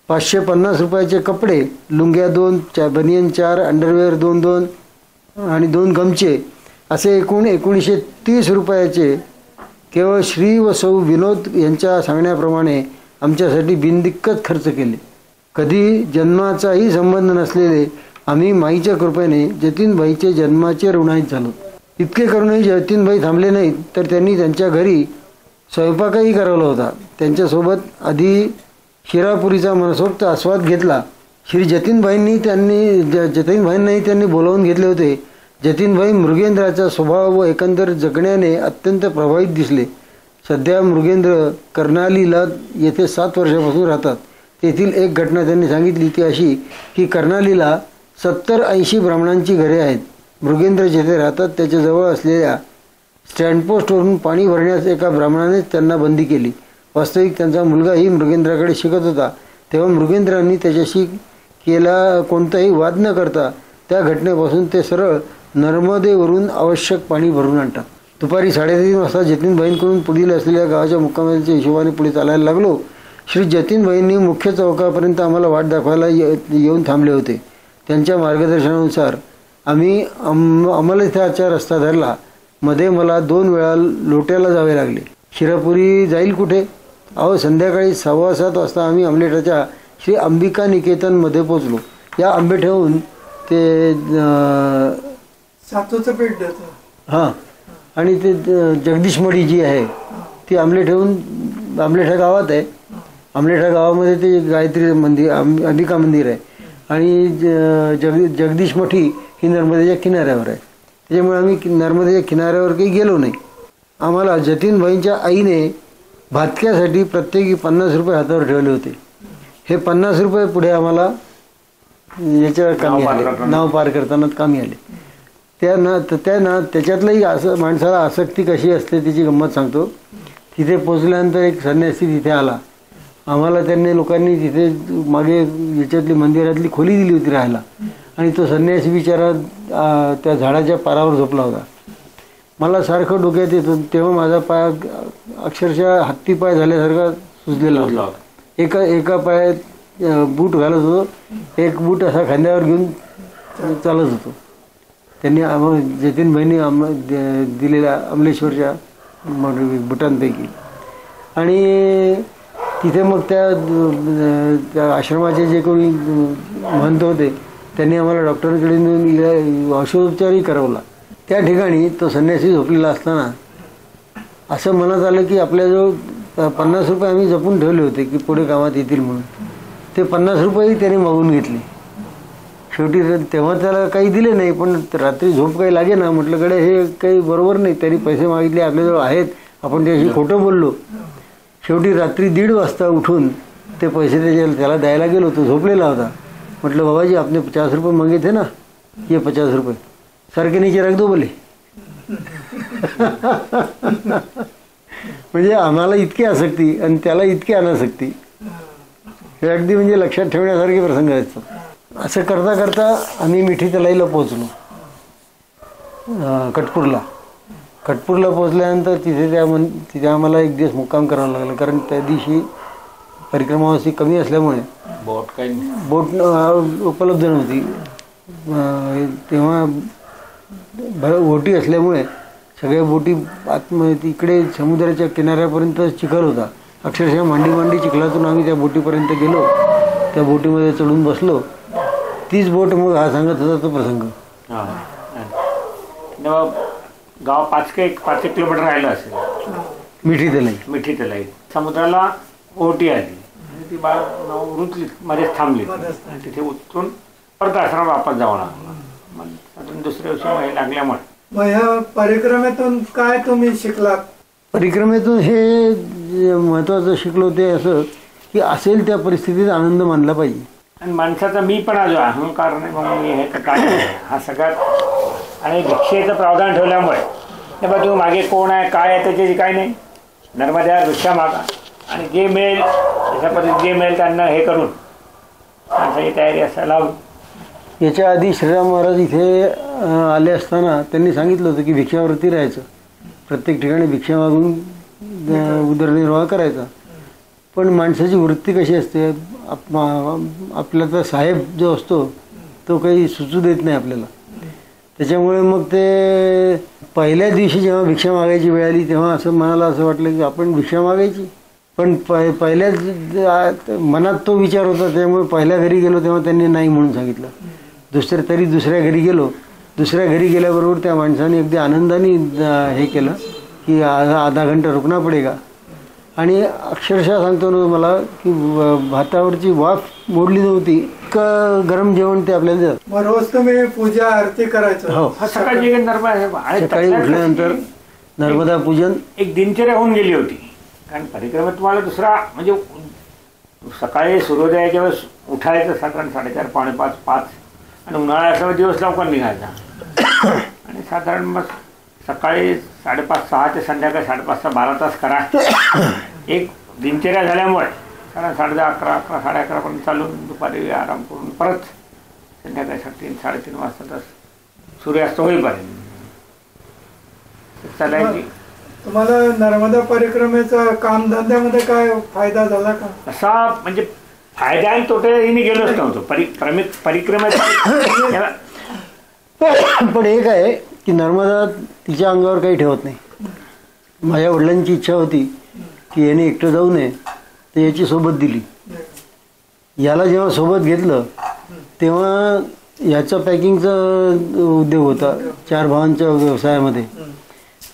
550 रुपयाचे कपडे, लुंग्या 2, बनियन 4, अंडरवेअर 2 आणि 2 गमचे असे एकूण 1930 रुपयाचे केवळ श्री व सौ विनोद यांच्या सांगण्याप्रमाणे आमच्यासाठी बिनदिक्कत खर्च केले. कधी जन्माचाही संबंध नसलेले आम्ही माईच्या कृपेने जतीनभाईचे जन्माचे ऋणाईत झालो. इतके करूनही जतीनभाई थांबले नाहीत, तर त्यांनी त्यांच्या घरी स्वयंपाकही करवला होता. त्यांच्यासोबत आधी शिरापुरीचा मनसोक्त आस्वाद घेतला. श्री जतीनभाईंनाही त्यांनी बोलावून घेतले होते. जतीनभाई मृगेंद्राचा स्वभाव व एकंदर जगण्याने अत्यंत प्रभावित दिसले. सध्या मृगेंद्र कर्नालीला येथे 7 वर्षापासून राहतात. तेथील एक घटना त्यांनी सांगितली ती अशी की कर्नालीला 70-80 ब्राह्मणांची घरे आहेत. मृगेंद्र जेथे राहतात त्याच्याजवळ असलेल्या स्टँडपोस्टवरून पाणी भरण्यास एका ब्राह्मणानेच त्यांना बंदी केली. वास्तविक त्यांचा मुलगाही मृगेंद्राकडे शिकत होता. तेव्हा मृगेंद्रांनी त्याच्याशी केला कोणताही वाद न करता त्या घटनेपासून ते सरळ नर्मदेवरून आवश्यक पाणी भरून आणतात. दुपारी 3:30 वाजता जतीनभाईंकडून पुढील असलेल्या गावाच्या मुक्कामाच्या हिशोबाने पुढे चालायला लागलो. श्री जतीनभाईंनी मुख्य चौकापर्यंत आम्हाला वाट दाखवायला येऊन थांबले होते. त्यांच्या मार्गदर्शनानुसार आम्हाला इथाचा रस्ता धरला. मध्ये मला 2 वेळा लोट्याला जावे लागले. शिरापुरी जाईल कुठे? अहो, संध्याकाळी 7:15 वाजता आम्ही आमलेटाच्या श्री अंबिका निकेतनमध्ये पोचलो. या आंबेठ्याहून ते सातूचं पेठ देतं. हां, आणि ते जगदीशमढी जी आहे ती आमलेठा गावात आहे. आमलेठा गावामध्ये ते गायत्री मंदिर, अंबिका मंदिर आहे. आणि जगदीशमठी ही नर्मदेच्या किनाऱ्यावर आहे. त्याच्यामुळे आम्ही नर्मदेच्या किनाऱ्यावर काही गेलो नाही. आम्हाला जतीनभाईंच्या आईने भातक्यासाठी प्रत्येकी 50 रुपये हातावर ठेवले होते. हे 50 रुपये पुढे आम्हाला याच्या कामी आले, नाव पार करताना कामी आले. त्याच्यातलंही असं माणसाला आसक्ती कशी असते त्याची गंमत सांगतो. तिथे पोचल्यानंतर एक संन्यासी तिथे आला. आम्हाला त्यांनी लोकांनी तिथे मागे याच्यातली मंदिरातली खोली दिली होती राहायला. आणि तो संन्यासी बिचारा त्या झाडाच्या पारावर झोपला होता. मला सारखं डोक्यात येतो. तेव्हा माझा पाय अक्षरशः हत्ती पाय झाल्यासारखा सुजलेला होता. एका पायात बूट घालत होतो, एक बूट असा खांद्यावर घेऊन चालत होतो. त्यांनी जतीनभाईंनी दिलेल्या अमलेश्वरच्या बुटांपैकी. आणि तिथे मग त्या आश्रमाचे जे कोणी महंत होते त्यांनी आम्हाला डॉक्टरकडे नेऊन औषधोपचारही करवला. त्या ठिकाणी तो संन्यासी झोपलेला असताना असं मनात आलं की आपल्याजवळ 50 रुपये आम्ही जपून ठेवले होते की पुढे कामात येतील म्हणून. ते 50 रुपयेही त्याने मागून घेतले. शेवटी तेव्हा त्याला काही दिले नाही, पण रात्री झोप काही लागे ना. म्हटलं कडे हे काही बरोबर नाही. त्यांनी पैसे मागितले, आपल्याजवळ आहेत, आपण त्याशी खोटं बोललो. शेवटी रात्री 1:30 वाजता उठून ते पैसे त्याला द्यायला गेलो. तो झोपलेला होता. म्हटलं बाबाजी आपने 50 रुपये मागे थे ना, ये 50 रुपये सर के नीचे रख दो बोले. म्हणजे आम्हाला इतकी आसक्ती आणि त्याला इतकी अनासक्ती, हे अगदी म्हणजे लक्षात ठेवण्यासारखे प्रसंग आहेत. असं करता करता आम्ही मिठी तलाईला पोचलो. कटपूरला पोचल्यानंतर तिथे आम्हाला एक दिवस मुक्काम करावा लागला. कारण त्या दिवशी परिक्रमावासी कमी असल्यामुळे बोट उपलब्ध नव्हती. तेव्हा बोटी असल्यामुळे सगळ्या बोटी इकडे समुद्राच्या किनाऱ्यापर्यंत चिखल होता. अक्षरशः मांडी चिखलातून आम्ही त्या बोटीपर्यंत गेलो. त्या बोटीमध्ये चढून बसलो. तीच बोट मग हा सांगत होता तो प्रसंग. गाव 5 किलोमीटर राहिलं असेल. मिठी तलाई समुद्राला ओटी आली. ती रुतली, मध्येच थांबली. तिथे उतरून परत आश्रम वापस जावं लागला. मग दुसऱ्या दिवशी लागल्यामुळे. मग ह्या परिक्रमेतून काय तुम्ही शिकलात? परिक्रमेतून हे महत्वाचं शिकलो ते असं की असेल त्या परिस्थितीत आनंद मानला पाहिजे. आणि माणसाचा मी पण जो अहंकार नाही, मग मी हे काय हा सगळ्यात. आणि भिक्षेचं प्रावधान ठेवल्यामुळे हे बघ तुम्ही मागे कोण आहे काय आहे त्याची काही नाही. नर्मदेवर भिक्षा मागा आणि जे मिळेल अशा पद्धतीने जे मिळेल त्यांना हे करून माणसाची तयारी असायला हवी. याच्या आधी श्रीराम महाराज इथे आले असताना त्यांनी सांगितलं होतं की भिक्षावरती राहायचं. प्रत्येक ठिकाणी भिक्षा मागून उदरनिर्वाह करायचा. पण माणसाची वृत्ती कशी असते, आपल्याचा साहेब जो असतो तो काही सुचू देत नाही आपल्याला. त्याच्यामुळे मग ते पहिल्या दिवशी जेव्हा भिक्षा मागायची वेळ आली तेव्हा असं मनाला असं वाटलं की आपण भिक्षा मागायची. पण पहिल्याच मनात तो विचार होता. त्यामुळे पहिल्या घरी गेलो तेव्हा त्यांनी नाही म्हणून सांगितलं. दुसऱ्या घरी गेलो. दुसऱ्या घरी गेल्याबरोबर त्या माणसाने अगदी आनंदाने हे केलं की आधा घंटा रुकना पडेगा. आणि अक्षरशः सांगतो ना मला की भातावरची वाफ मोडली नव्हती, इतकं गरम जेवण ते आपल्याला देतात. रोज तुम्ही पूजा आरती करायचं? हो, सकाळी उठल्यानंतर नर्मदा पूजन एक दिनचर्या होऊन गेली होती. कारण परिक्रमेत तुम्हाला दुसरा म्हणजे सकाळी सूर्योदयाच्या वेळेस उठायचं साधारण 4:30 पावणे 5 आणि उन्हाळा असल्यामुळे दिवस लवकर निघायचा. आणि साधारण मग सकाळी 5:30-6 ते संध्याकाळी 5:30 12 तास करा. एक दिनचर्या झाल्यामुळे कारण 11:30 11:30पर्यंत चालून दुपारी आराम करून परत संध्याकाळी 3:30 3:30 वाजता सूर्यास्त होईपर्यंत चालायची. तुम्हाला नर्मदा परिक्रमेचा कामधंद्यामध्ये काय फायदा झाला का? असा म्हणजे फायदा आणि तोटे मी गेलोच नव्हतो परिक्रमेचा. पण एक आहे की नर्मदा तिच्या अंगावर काही ठेवत नाही. माझ्या वडिलांची इच्छा होती की याने एकटं जाऊ नये, तर याची सोबत दिली. याला जेव्हा सोबत घेतलं तेव्हा याचा पॅकिंगचा उद्योग होता 4 भावांच्या व्यवसायामध्ये.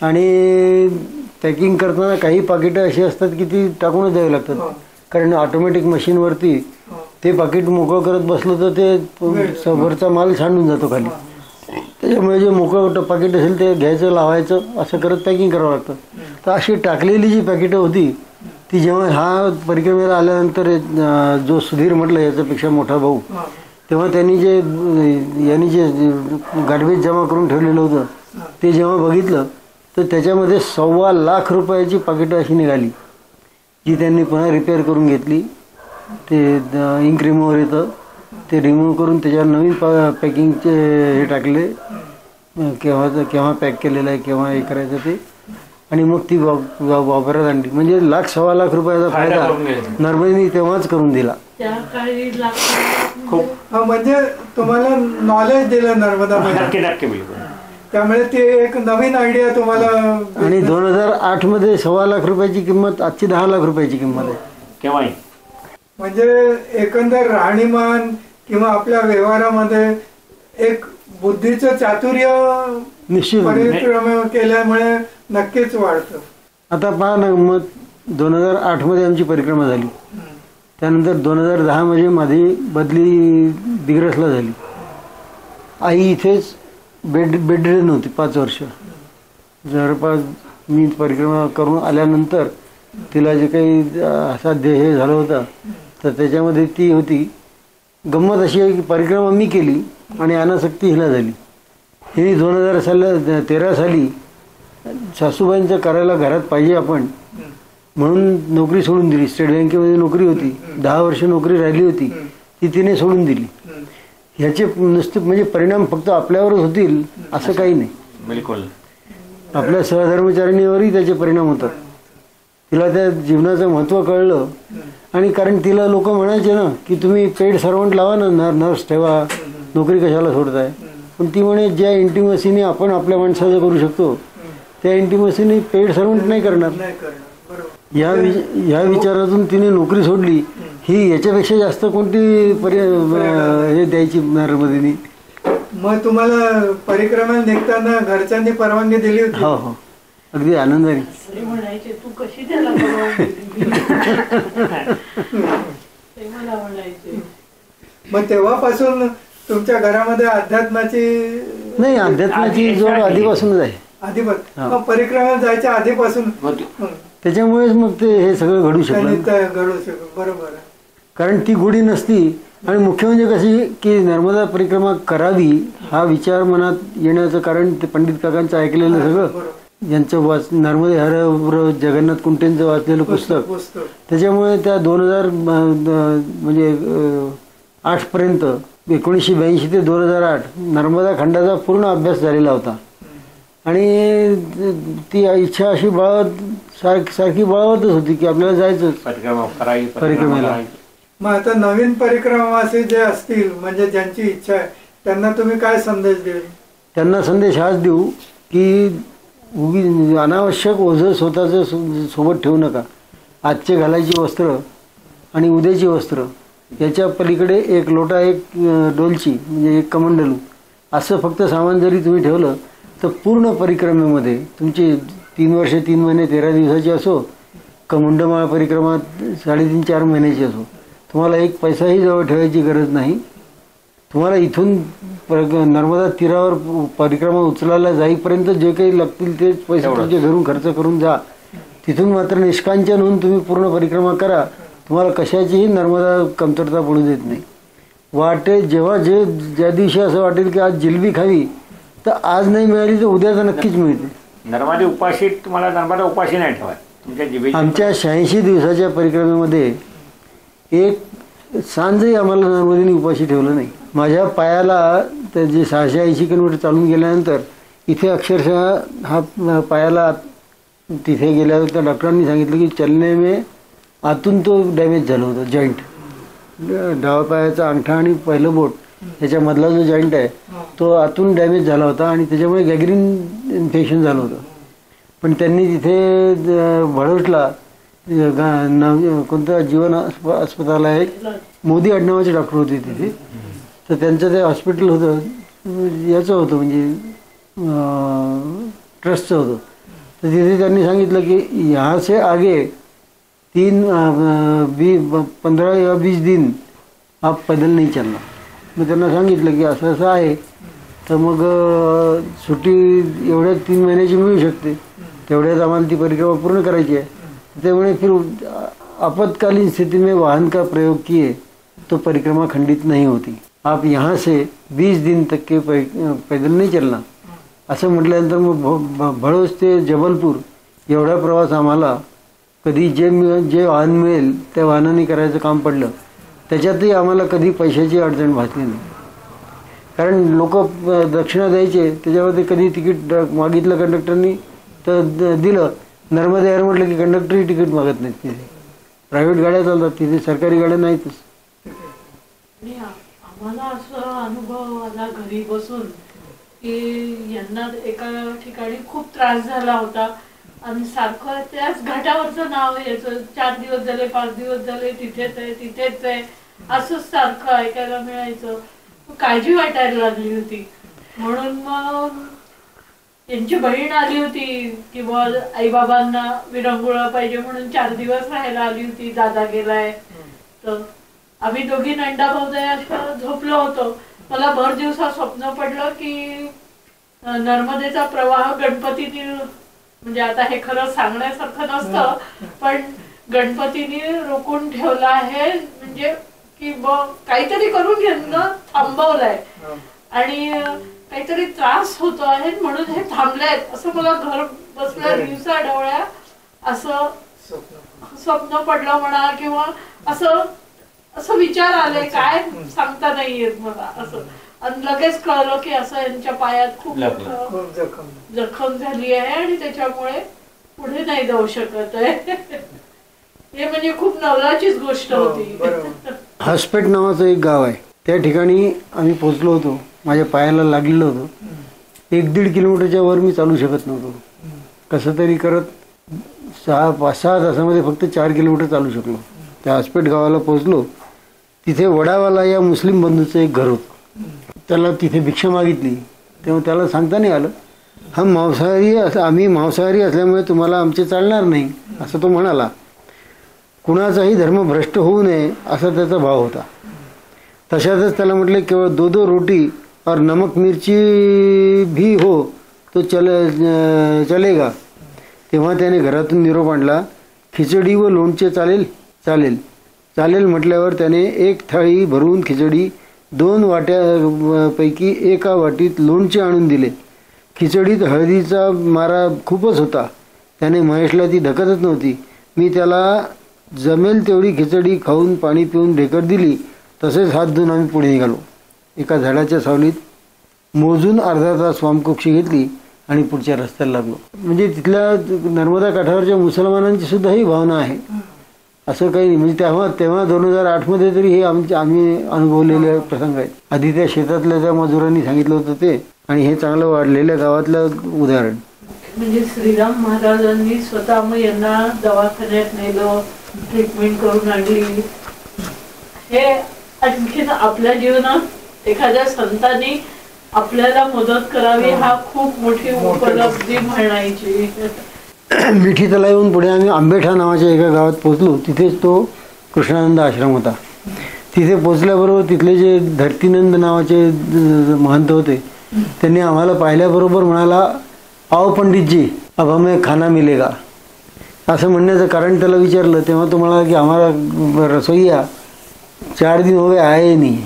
आणि पॅकिंग करताना काही पाकिटं अशी असतात की ती टाकूनच द्यावी लागतात, कारण ऑटोमॅटिक मशीनवरती ते पाकिट मोकळं करत बसलं तर ते वरचा माल सांडून जातो खाली. त्याच्यामुळे जे मोकळं पाकिट असेल ते घ्यायचं लावायचं असं करत पॅकिंग करावं लागतं. तर अशी टाकलेली जी पॅकेटं होती ती जेव्हा हा परिक्रमेला आल्यानंतर जो सुधीर म्हटलं याच्यापेक्षा मोठा भाऊ, तेव्हा त्यांनी जे गार्बेज जमा करून ठेवलेलं होतं ते जेव्हा बघितलं तर त्याच्यामध्ये 1.25 लाख रुपयाची पाकिटं अशी निघाली, जी त्यांनी पुन्हा रिपेअर करून घेतली. ते इंक रिमूव्हर येतं, ते रिमूव्ह करून त्याच्यावर नवीन पॅकिंगचे हे टाकले, केव्हा पॅक केलेलं आहे केव्हा हे करायचं ते, आणि मग ती वापरात आणली. म्हणजे 1.25 लाख रुपयाचा फायदा नर्मदेने तेव्हाच करून दिला. म्हणजे तुम्हाला नॉलेज दिलं नर्मदा. त्यामुळे ते एक नवीन आयडिया तुम्हाला. आणि 2008 मध्ये 1.25 लाख रुपयाची किंमत आजची 10 लाख रुपयाची किंमत आहे केव्हाही. म्हणजे एकंदर राहणीमान किंवा आपल्या व्यवहारामध्ये एक बुद्धीचं चातुर्य निश्चित परिक्रम केल्यामुळे नक्कीच वाढतं. आता पहा ना, मग 2008 मध्ये आमची परिक्रमा झाली. त्यानंतर 2010 मध्ये माझी बदली दिग्रसला झाली. आई इथेच बेडरिडन होती 5 वर्ष. जवळपास मी परिक्रमा करून आल्यानंतर तिला जे काही असाध्य हे झालं होतं तर त्याच्यामध्ये ती होती. गंमत अशी आहे की परिक्रमा मी केली आणि अनासक्ती हिला झाली. हिने 2013 साली सासूबाईंचं करायला घरात पाहिजे आपण म्हणून नोकरी सोडून दिली. स्टेट बँकेमध्ये नोकरी होती, 10 वर्ष नोकरी राहिली होती, ती तिने सोडून दिली. ह्याचे नुसते म्हणजे परिणाम फक्त आपल्यावरच होतील असं काही नाही, बिलकुल आपल्या सहधर्मचारिणीवरही त्याचे परिणाम होतात. तिला त्या जीवनाचं महत्त्व कळलं. आणि कारण तिला लोक म्हणायचे ना की तुम्ही पेड सर्वंट लावा ना, नर्स ठेवा, नोकरी कशाला सोडताय. पण ती म्हणे ज्या इंटिमसीने आपण आपल्या माणसाचं करू शकतो त्या इंटिमसीने पेड सर्वंट नाही करणार. या विचारातून तिने नोकरी सोडली. ही याच्यापेक्षा जास्त कोणती हे द्यायची नर्मदेने. मग तुम्हाला परिक्रमाला निघताना घरच्यांनी परवानगी दिली होती? हो हो, अगदी आनंदाने. तू कशी त्याला मग तेव्हापासून तुमच्या घरामध्ये अध्यात्माची नाही, अध्यात्माची जोड आधीपासूनच आहे. आधीपासून परिक्रमाला जायच्या आधीपासून. त्याच्यामुळेच मग ते हे सगळं घडू शकलं. बरोबर. कारण ती गोडी नसती. आणि मुख्य म्हणजे कशी की नर्मदा परिक्रमा करावी हा विचार मनात येण्याचं कारण ते पंडित काकांचं ऐकलेलं सगळं, यांचं नर्मदे हर जगन्नाथ कुंटेंचं वाचलेलं पुस्तक. त्याच्यामुळे त्या 2000 म्हणजे 8 पर्यंत 1982 ते 2008 नर्मदा खंडाचा पूर्ण अभ्यास झालेला होता. आणि ती इच्छा अशी सारखी बाळवतच होती की आपल्याला जायचं परिक्रमेला. मग आता नवीन परिक्रमावासी जे असतील म्हणजे ज्यांची इच्छा आहे त्यांना तुम्ही काय संदेश देईल? त्यांना संदेश हाच देऊ की अनावश्यक ओझं स्वतःचं सोबत ठेवू नका. आजचे घालायची वस्त्र आणि उद्याची वस्त्र याच्या पलीकडे एक लोटा, एक डोलची म्हणजे एक कमंडलू असं फक्त सामान जरी तुम्ही ठेवलं तर पूर्ण परिक्रमेमध्ये तुमची 3 वर्ष 3 महिने 13 दिवसाची असो का मुंडमाळ परिक्रमा 3.5-4 महिन्याची असो, तुम्हाला एक पैसाही जवळ ठेवायची गरज नाही. तुम्हाला इथून नर्मदा तीरावर परिक्रमा उचलायला जाईपर्यंत जे काही लागतील तेच पैसे तुमच्या घरून खर्च करून जा. तिथून मात्र निष्कांचन होऊन तुम्ही पूर्ण परिक्रमा करा. तुम्हाला कशाचीही नर्मदा कमतरता पडू देत नाही. जेव्हा ज्या दिवशी असं वाटेल की आज जिलबी खावी तर आज नाही मिळाली तर उद्या तर नक्कीच मिळते. नर्मदा उपाशी तुम्हाला नर्मदा उपाशी नाही ठेवाय. आमच्या 86 दिवसाच्या परिक्रमेमध्ये एक सांजही आम्हाला नर्मदेने उपाशी ठेवलं नाही. माझ्या पायाला तर जे 680 किलोमीटर चालून गेल्यानंतर इथे अक्षरशः हा पायाला तिथे गेल्यावर त्या डॉक्टरांनी सांगितलं की चलने में आतून तो डॅमेज झालं होतं. जॉईंट डावा पायाचा अंगठा आणि पहिलं बोट ह्याच्यामधला जो जॉईंट आहे तो आतून डॅमेज झाला होता आणि त्याच्यामुळे गॅग्रीन इन्फेक्शन झालं होतं. पण त्यांनी तिथे भडोसला कोणतं जीवन अस्पताल आहे, मोदी आडनावाचे डॉक्टर होते तिथे. तर त्यांचं ते हॉस्पिटल होतं याचं होतं म्हणजे ट्रस्टचं होतं. तर तिथे त्यांनी सांगितलं की यहाँ से आगे 15 या 20 दिन आप पैदल नहीं चलना. मग त्यांना सांगितलं की असं असं आहे तर मग सुट्टी एवढ्या 3 महिन्याची मिळू शकते, तेवढ्यात आम्हाला ती परिक्रमा पूर्ण करायची आहे. त्यामुळे फिर आपत्कालीन स्थिती में वाहन का प्रयोग किए तो परिक्रमा खंडित नहीं होती. आप यहाँ से 20 दिन तक के पैदल नहीं चलना असं म्हटल्यानंतर मग भडोस ते जबलपूर एवढा प्रवास आम्हाला कधी जे वाहन मिळेल त्या वाहनाने करायचं काम पडलं. त्याच्यातही आम्हाला कधी पैशाची अडचण भासली नाही. कारण लोक दक्षिणा द्यायचे त्याच्यामध्ये कधी तिकीट मागितलं कंडक्टरनी तर दिलं. नर्मदा एअर म्हटलं की कंडक्टरही तिकीट मागत नाहीत. तिथे प्रायव्हेट गाड्या चालतात, तिथे सरकारी गाड्या नाहीतच. आम्हाला असा अनुभव आला घरी बसून की यांना एका ठिकाणी खूप त्रास झाला होता आणि सारखं त्याच घाटावरचं नाव यायचं. 4 दिवस झाले, 5 दिवस झाले, तिथेच आहे तिथेच आहे असंच सारखं ऐकायला मिळायचं. काळजी वाटायला लागली होती. म्हणून मग यांची बहीण आली होती की बुवा आईबाबांना विरंगुळा पाहिजे म्हणून 4 दिवस राहायला आली होती. दादा गेलाय तर आम्ही दोघी नंदा भाऊजाई अशा झोपलो होतो. मला भर दिवसा स्वप्न पडलं की नर्मदेचा प्रवाह गणपतीने, म्हणजे आता हे खरं सांगण्यासारखं नसतं पण गणपतीने रोखून ठेवला आहे, म्हणजे की काहीतरी करून यांना थांबवलंय आणि काहीतरी त्रास होतो आहे म्हणून हे थांबलेत असं मला घर बसल्या दिवसा डोळ्या असं स्वप्न पडलं म्हणा किंवा असं असं विचार आले काय सांगता नाही येत मला असं. आणि लगेच कळलं की असं यांच्या पायात खूप जखम झाली आहे आणि त्याच्यामुळे पुढे नाही जाऊ शकत आहे. हे म्हणजे खूप नवलाचीच गोष्ट होती. हॉस्पेट नावाचं एक गाव आहे, त्या ठिकाणी आम्ही पोहोचलो होतो. माझ्या पायाला लागलेलं होतं. 1-1.5 किलोमीटरच्या वर मी चालू शकत नव्हतो. कसं तरी करत 6-5-6 तासामध्ये फक्त 4 किलोमीटर चालू शकलो. त्या हॉस्पेट गावाला पोहोचलो. तिथे वडावाला या मुस्लिम बंधूचं एक घर होतं. त्याला तिथे भिक्षा मागितली तेव्हा त्याला सांगता नाही आलं. आम्ही मांसाहारी असल्यामुळे तुम्हाला आमचे चालणार नाही असं तो म्हणाला. कुणाचाही धर्म भ्रष्ट होऊ नये असा त्याचा भाव होता. तशातच त्याला म्हटलं केवळ 2 रोटी और नमक मिरची भी हो तो चलेगा. तेव्हा त्याने घरातून निरोप आणला. खिचडी व लोणचे चालेल? चालेल. चालेल म्हटल्यावर त्याने 1 थाळी भरून खिचडी, 2 वाट्यापैकी एका वाटीत लोणचे आणून दिले. खिचडीत हळदीचा मारा खूपच होता. त्याने महेशला ती धकतच नव्हती. मी त्याला जमेल तेवढी खिचडी खाऊन पाणी पिऊन ढेकर दिली. तसेच हात धुवून आम्ही पुढे निघालो. एका झाडाच्या सावलीत मोजून अर्धा तास वामकुक्षी घेतली आणि पुढच्या रस्त्याला लागलो. म्हणजे तिथल्या नर्मदा काठावरच्या मुसलमानांची सुद्धा ही भावना आहे. असं काही नाही. म्हणजे तेव्हा 2008 मध्ये तरी हे आम्ही अनुभवलेले प्रसंग आहेत. आधी त्या शेतातल्या त्या मजुरांनी सांगितलं होतं ते, आणि हे चांगलं वाढलेल्या गावातलं उदाहरण. म्हणजे श्रीराम महाराजांनी स्वतः मग यांना दवाखान्यात नेलं, ट्रीटमेंट करून आणली. हे आणखीन आपल्या जीवनात एखाद्या संतांनी आपल्याला मदत करावी हा खूप मोठी उपलब्धी म्हणायची. मिठी तला येऊन पुढे आम्ही आंबेठा नावाच्या एका गावात पोहोचलो. तिथेच तो कृष्णानंद आश्रम होता. तिथे पोहोचल्याबरोबर तिथले जे धरतीनंद नावाचे महंत होते त्यांनी आम्हाला पाहिल्याबरोबर म्हणाला, आओ पंडितजी अब हमें खाना मिलेगा. असं म्हणण्याचं कारण त्याला विचारलं तेव्हा तो म्हणाला की आम्हाला रसोईया 4 दिन हो गए आए नाही.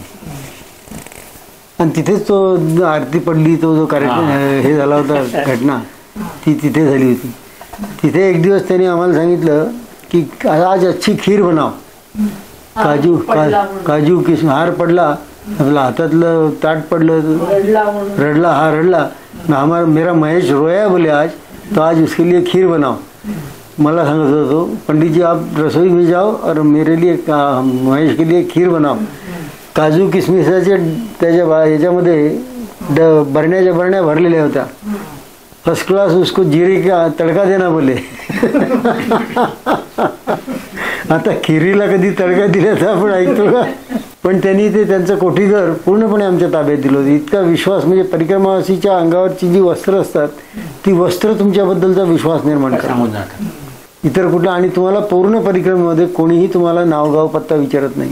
आणि तिथेच तो आरती पडली, तो जो कार्यक्रम हे झाला होता घटना ती तिथे झाली होती. तिथे एक दिवस त्यांनी आम्हाला सांगितलं की आज अच्छी खीर बनाव. काजू किशमिश हार पडला, आपला हातातलं ताट पडलं, रडला. मेरा महेश रोया बोले आज, तो आज उसके लिए खीर बनाओ. मला सांगत होतो, पंडित जी आप रसोई में जाओ और मेरे लिए महेश के लिए खीर बनाओ. काजू किशमिशाचे त्याच्या याच्यामध्ये बरण्याच्या बरण्या भरलेल्या होत्या. फर्स्ट क्लास उसको जीरे का तडका देना बोले. आता खिरीला कधी तडका दिल्याचा आपण ऐकतो का? पण त्यांनी ते त्यांचं कोठीघर पूर्णपणे आमच्या ताब्यात दिलं होतं. इतका विश्वास, म्हणजे परिक्रमावासीच्या अंगावरची जी वस्त्र असतात ती वस्त्र तुमच्याबद्दलचा विश्वास निर्माण करतात इतर कुठला. आणि तुम्हाला पूर्ण परिक्रमेमध्ये कोणीही तुम्हाला नाव गाव पत्ता विचारत नाही.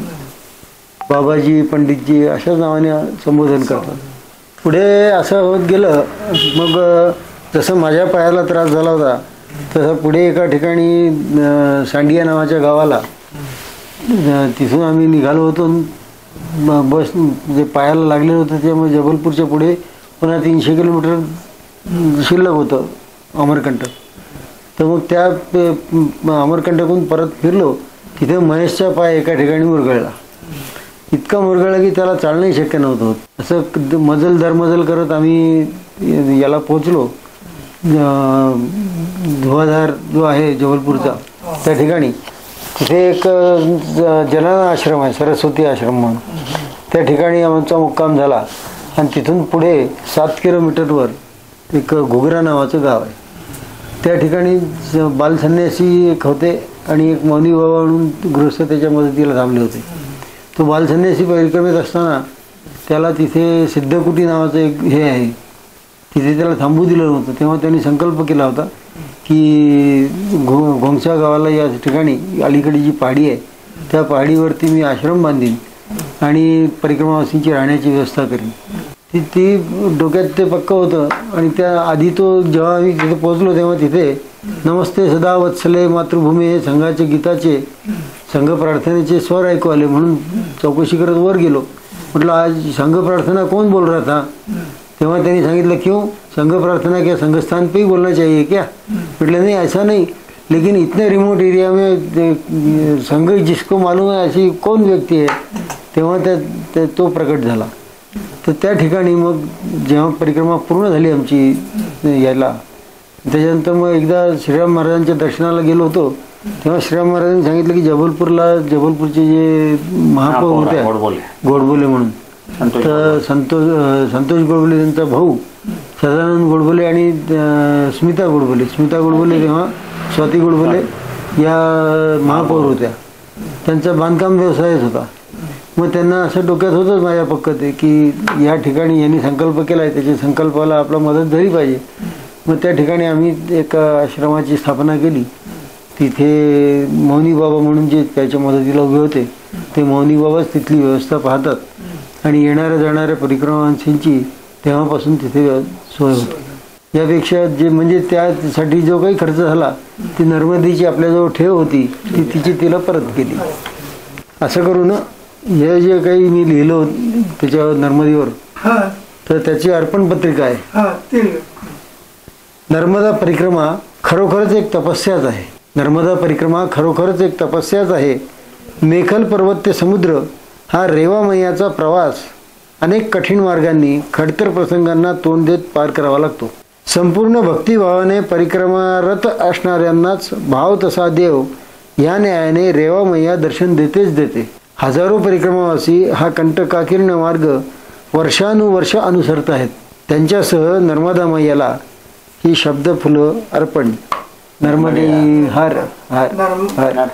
बाबाजी, पंडितजी अशाच नावाने संबोधन करतात. पुढे असं होत गेलं. मग जसं माझ्या पायाला त्रास झाला होता तसं पुढे एका ठिकाणी सांडिया नावाच्या गावाला, तिथून आम्ही निघालो होतो. बस जे पायाला लागलेलं होतं त्यामुळे जबलपूरच्या पुढे पुन्हा 300 किलोमीटर शिल्लक होतं अमरकंटक. तर मग त्या अमरकंटकहून परत फिरलो. तिथे महेशचा पाय एका ठिकाणी मुरगळला. इतका मुरगळला की त्याला चालणंही शक्य नव्हतं. असं मजल दरमजल करत आम्ही याला पोचलो. धुवाधार जो आहे जबलपूरचा, त्या ठिकाणी तिथे एक जनाना आश्रम आहे, सरस्वती आश्रम म्हणून. त्या ठिकाणी आमचा मुक्काम झाला. आणि तिथून पुढे 7 किलोमीटरवर एक घुगरा नावाचं गाव आहे. त्या ठिकाणी बालसन्यासी एक होते आणि एक मौनी बाबा म्हणून गृहस्थ त्याच्या मदतीला थांबले होते. तो बालसन्यासी परिक्रमेत असताना त्याला तिथे सिद्धकुटी नावाचं एक हे आहे, तिथे त्याला थांबू दिलं नव्हतं. तेव्हा त्यांनी संकल्प केला होता की घोंगसा गावाला या ठिकाणी अलीकडे जी पहाडी आहे त्या पहाडीवरती मी आश्रम बांधीन आणि परिक्रमावासींची राहण्याची व्यवस्था करीन. ती डोक्यात ते पक्क होतं. आणि त्या आधी तो जेव्हा आम्ही तिथे पोहोचलो तेव्हा तिथे नमस्ते सदा वत्सले मातृभूमी हे संघाचे गीताचे संघ प्रार्थनेचे स्वर ऐकू आले. म्हणून चौकशी करत वर गेलो. म्हटलं आज संघ प्रार्थना कौन बोल रहा था? तेव्हा त्यांनी सांगितलं क्यों, संघ प्रार्थना क्या संघस्थान पे ही बोलना चाहिए क्या? म्हटलं नहीं ऐसा नहीं, लेकिन इतने रिमोट एरिया में संघ जिसको मालूम है ऐसी कौन व्यक्ती है. तेव्हा तो प्रकट झाला. तर त्या ठिकाणी मग जेव्हा परिक्रमा पूर्ण झाली आमची याला, त्याच्यानंतर मग एकदा श्रीराम महाराजांच्या दर्शनाला गेलो होतो. तेव्हा श्रीराम महाराजांनी सांगितलं की जबलपूरचे जे महापौर होते गोडबोले म्हणून, तर संतोष गोडबोले त्यांचा भाऊ सदानंद गोडबोले आणि स्मिता गोडबोले तेव्हा स्वाती गोडबोले या महापौर होत्या. त्यांचा बांधकाम व्यवसायच होता. मग त्यांना असं डोक्यात होतंच माझ्या पक्कत आहे की या ठिकाणी यांनी संकल्प केला आहे, त्याच्या संकल्पाला आपला मदत झाली पाहिजे. मग त्या ठिकाणी आम्ही एका आश्रमाची स्थापना केली. तिथे मौनी बाबा म्हणून जे त्याच्या मदतीला उभे होते ते मौनी बाबाच तिथली व्यवस्था पाहतात. आणि येणाऱ्या जाणाऱ्या परिक्रमावासींची तेव्हापासून तिथे सोय होती. यापेक्षा जे म्हणजे त्यासाठी जो काही खर्च झाला ती नर्मदेची आपल्याजवळ ठेव होती ती तिला परत केली. असं करून हे जे काही मी लिहिलं त्याच्यावर नर्मदेवर, तर त्याची अर्पण पत्रिका आहे. नर्मदा परिक्रमा खरोखरच एक तपस्याच आहे. नर्मदा परिक्रमा खरोखरच एक तपस्याच आहे. मेखल पर्वत ते समुद्र हा रेवा मैयाचा प्रवास अनेक कठीण मार्गांनी खडतर प्रसंगांना तोंड देत पार करावा लागतो. संपूर्ण भक्तिभावाने परिक्रमारत असणाऱ्यांनाच भाव तसा देव या न्यायाने रेवा मैया दर्शन देतेच देते. हजारो परिक्रमावासी हा कंटकाकीर्ण मार्ग वर्षानुवर्ष अनुसरत आहेत. त्यांच्यासह नर्मदा मैयाला ही शब्द फुलं अर्पण. नर्मदे हर हर हर.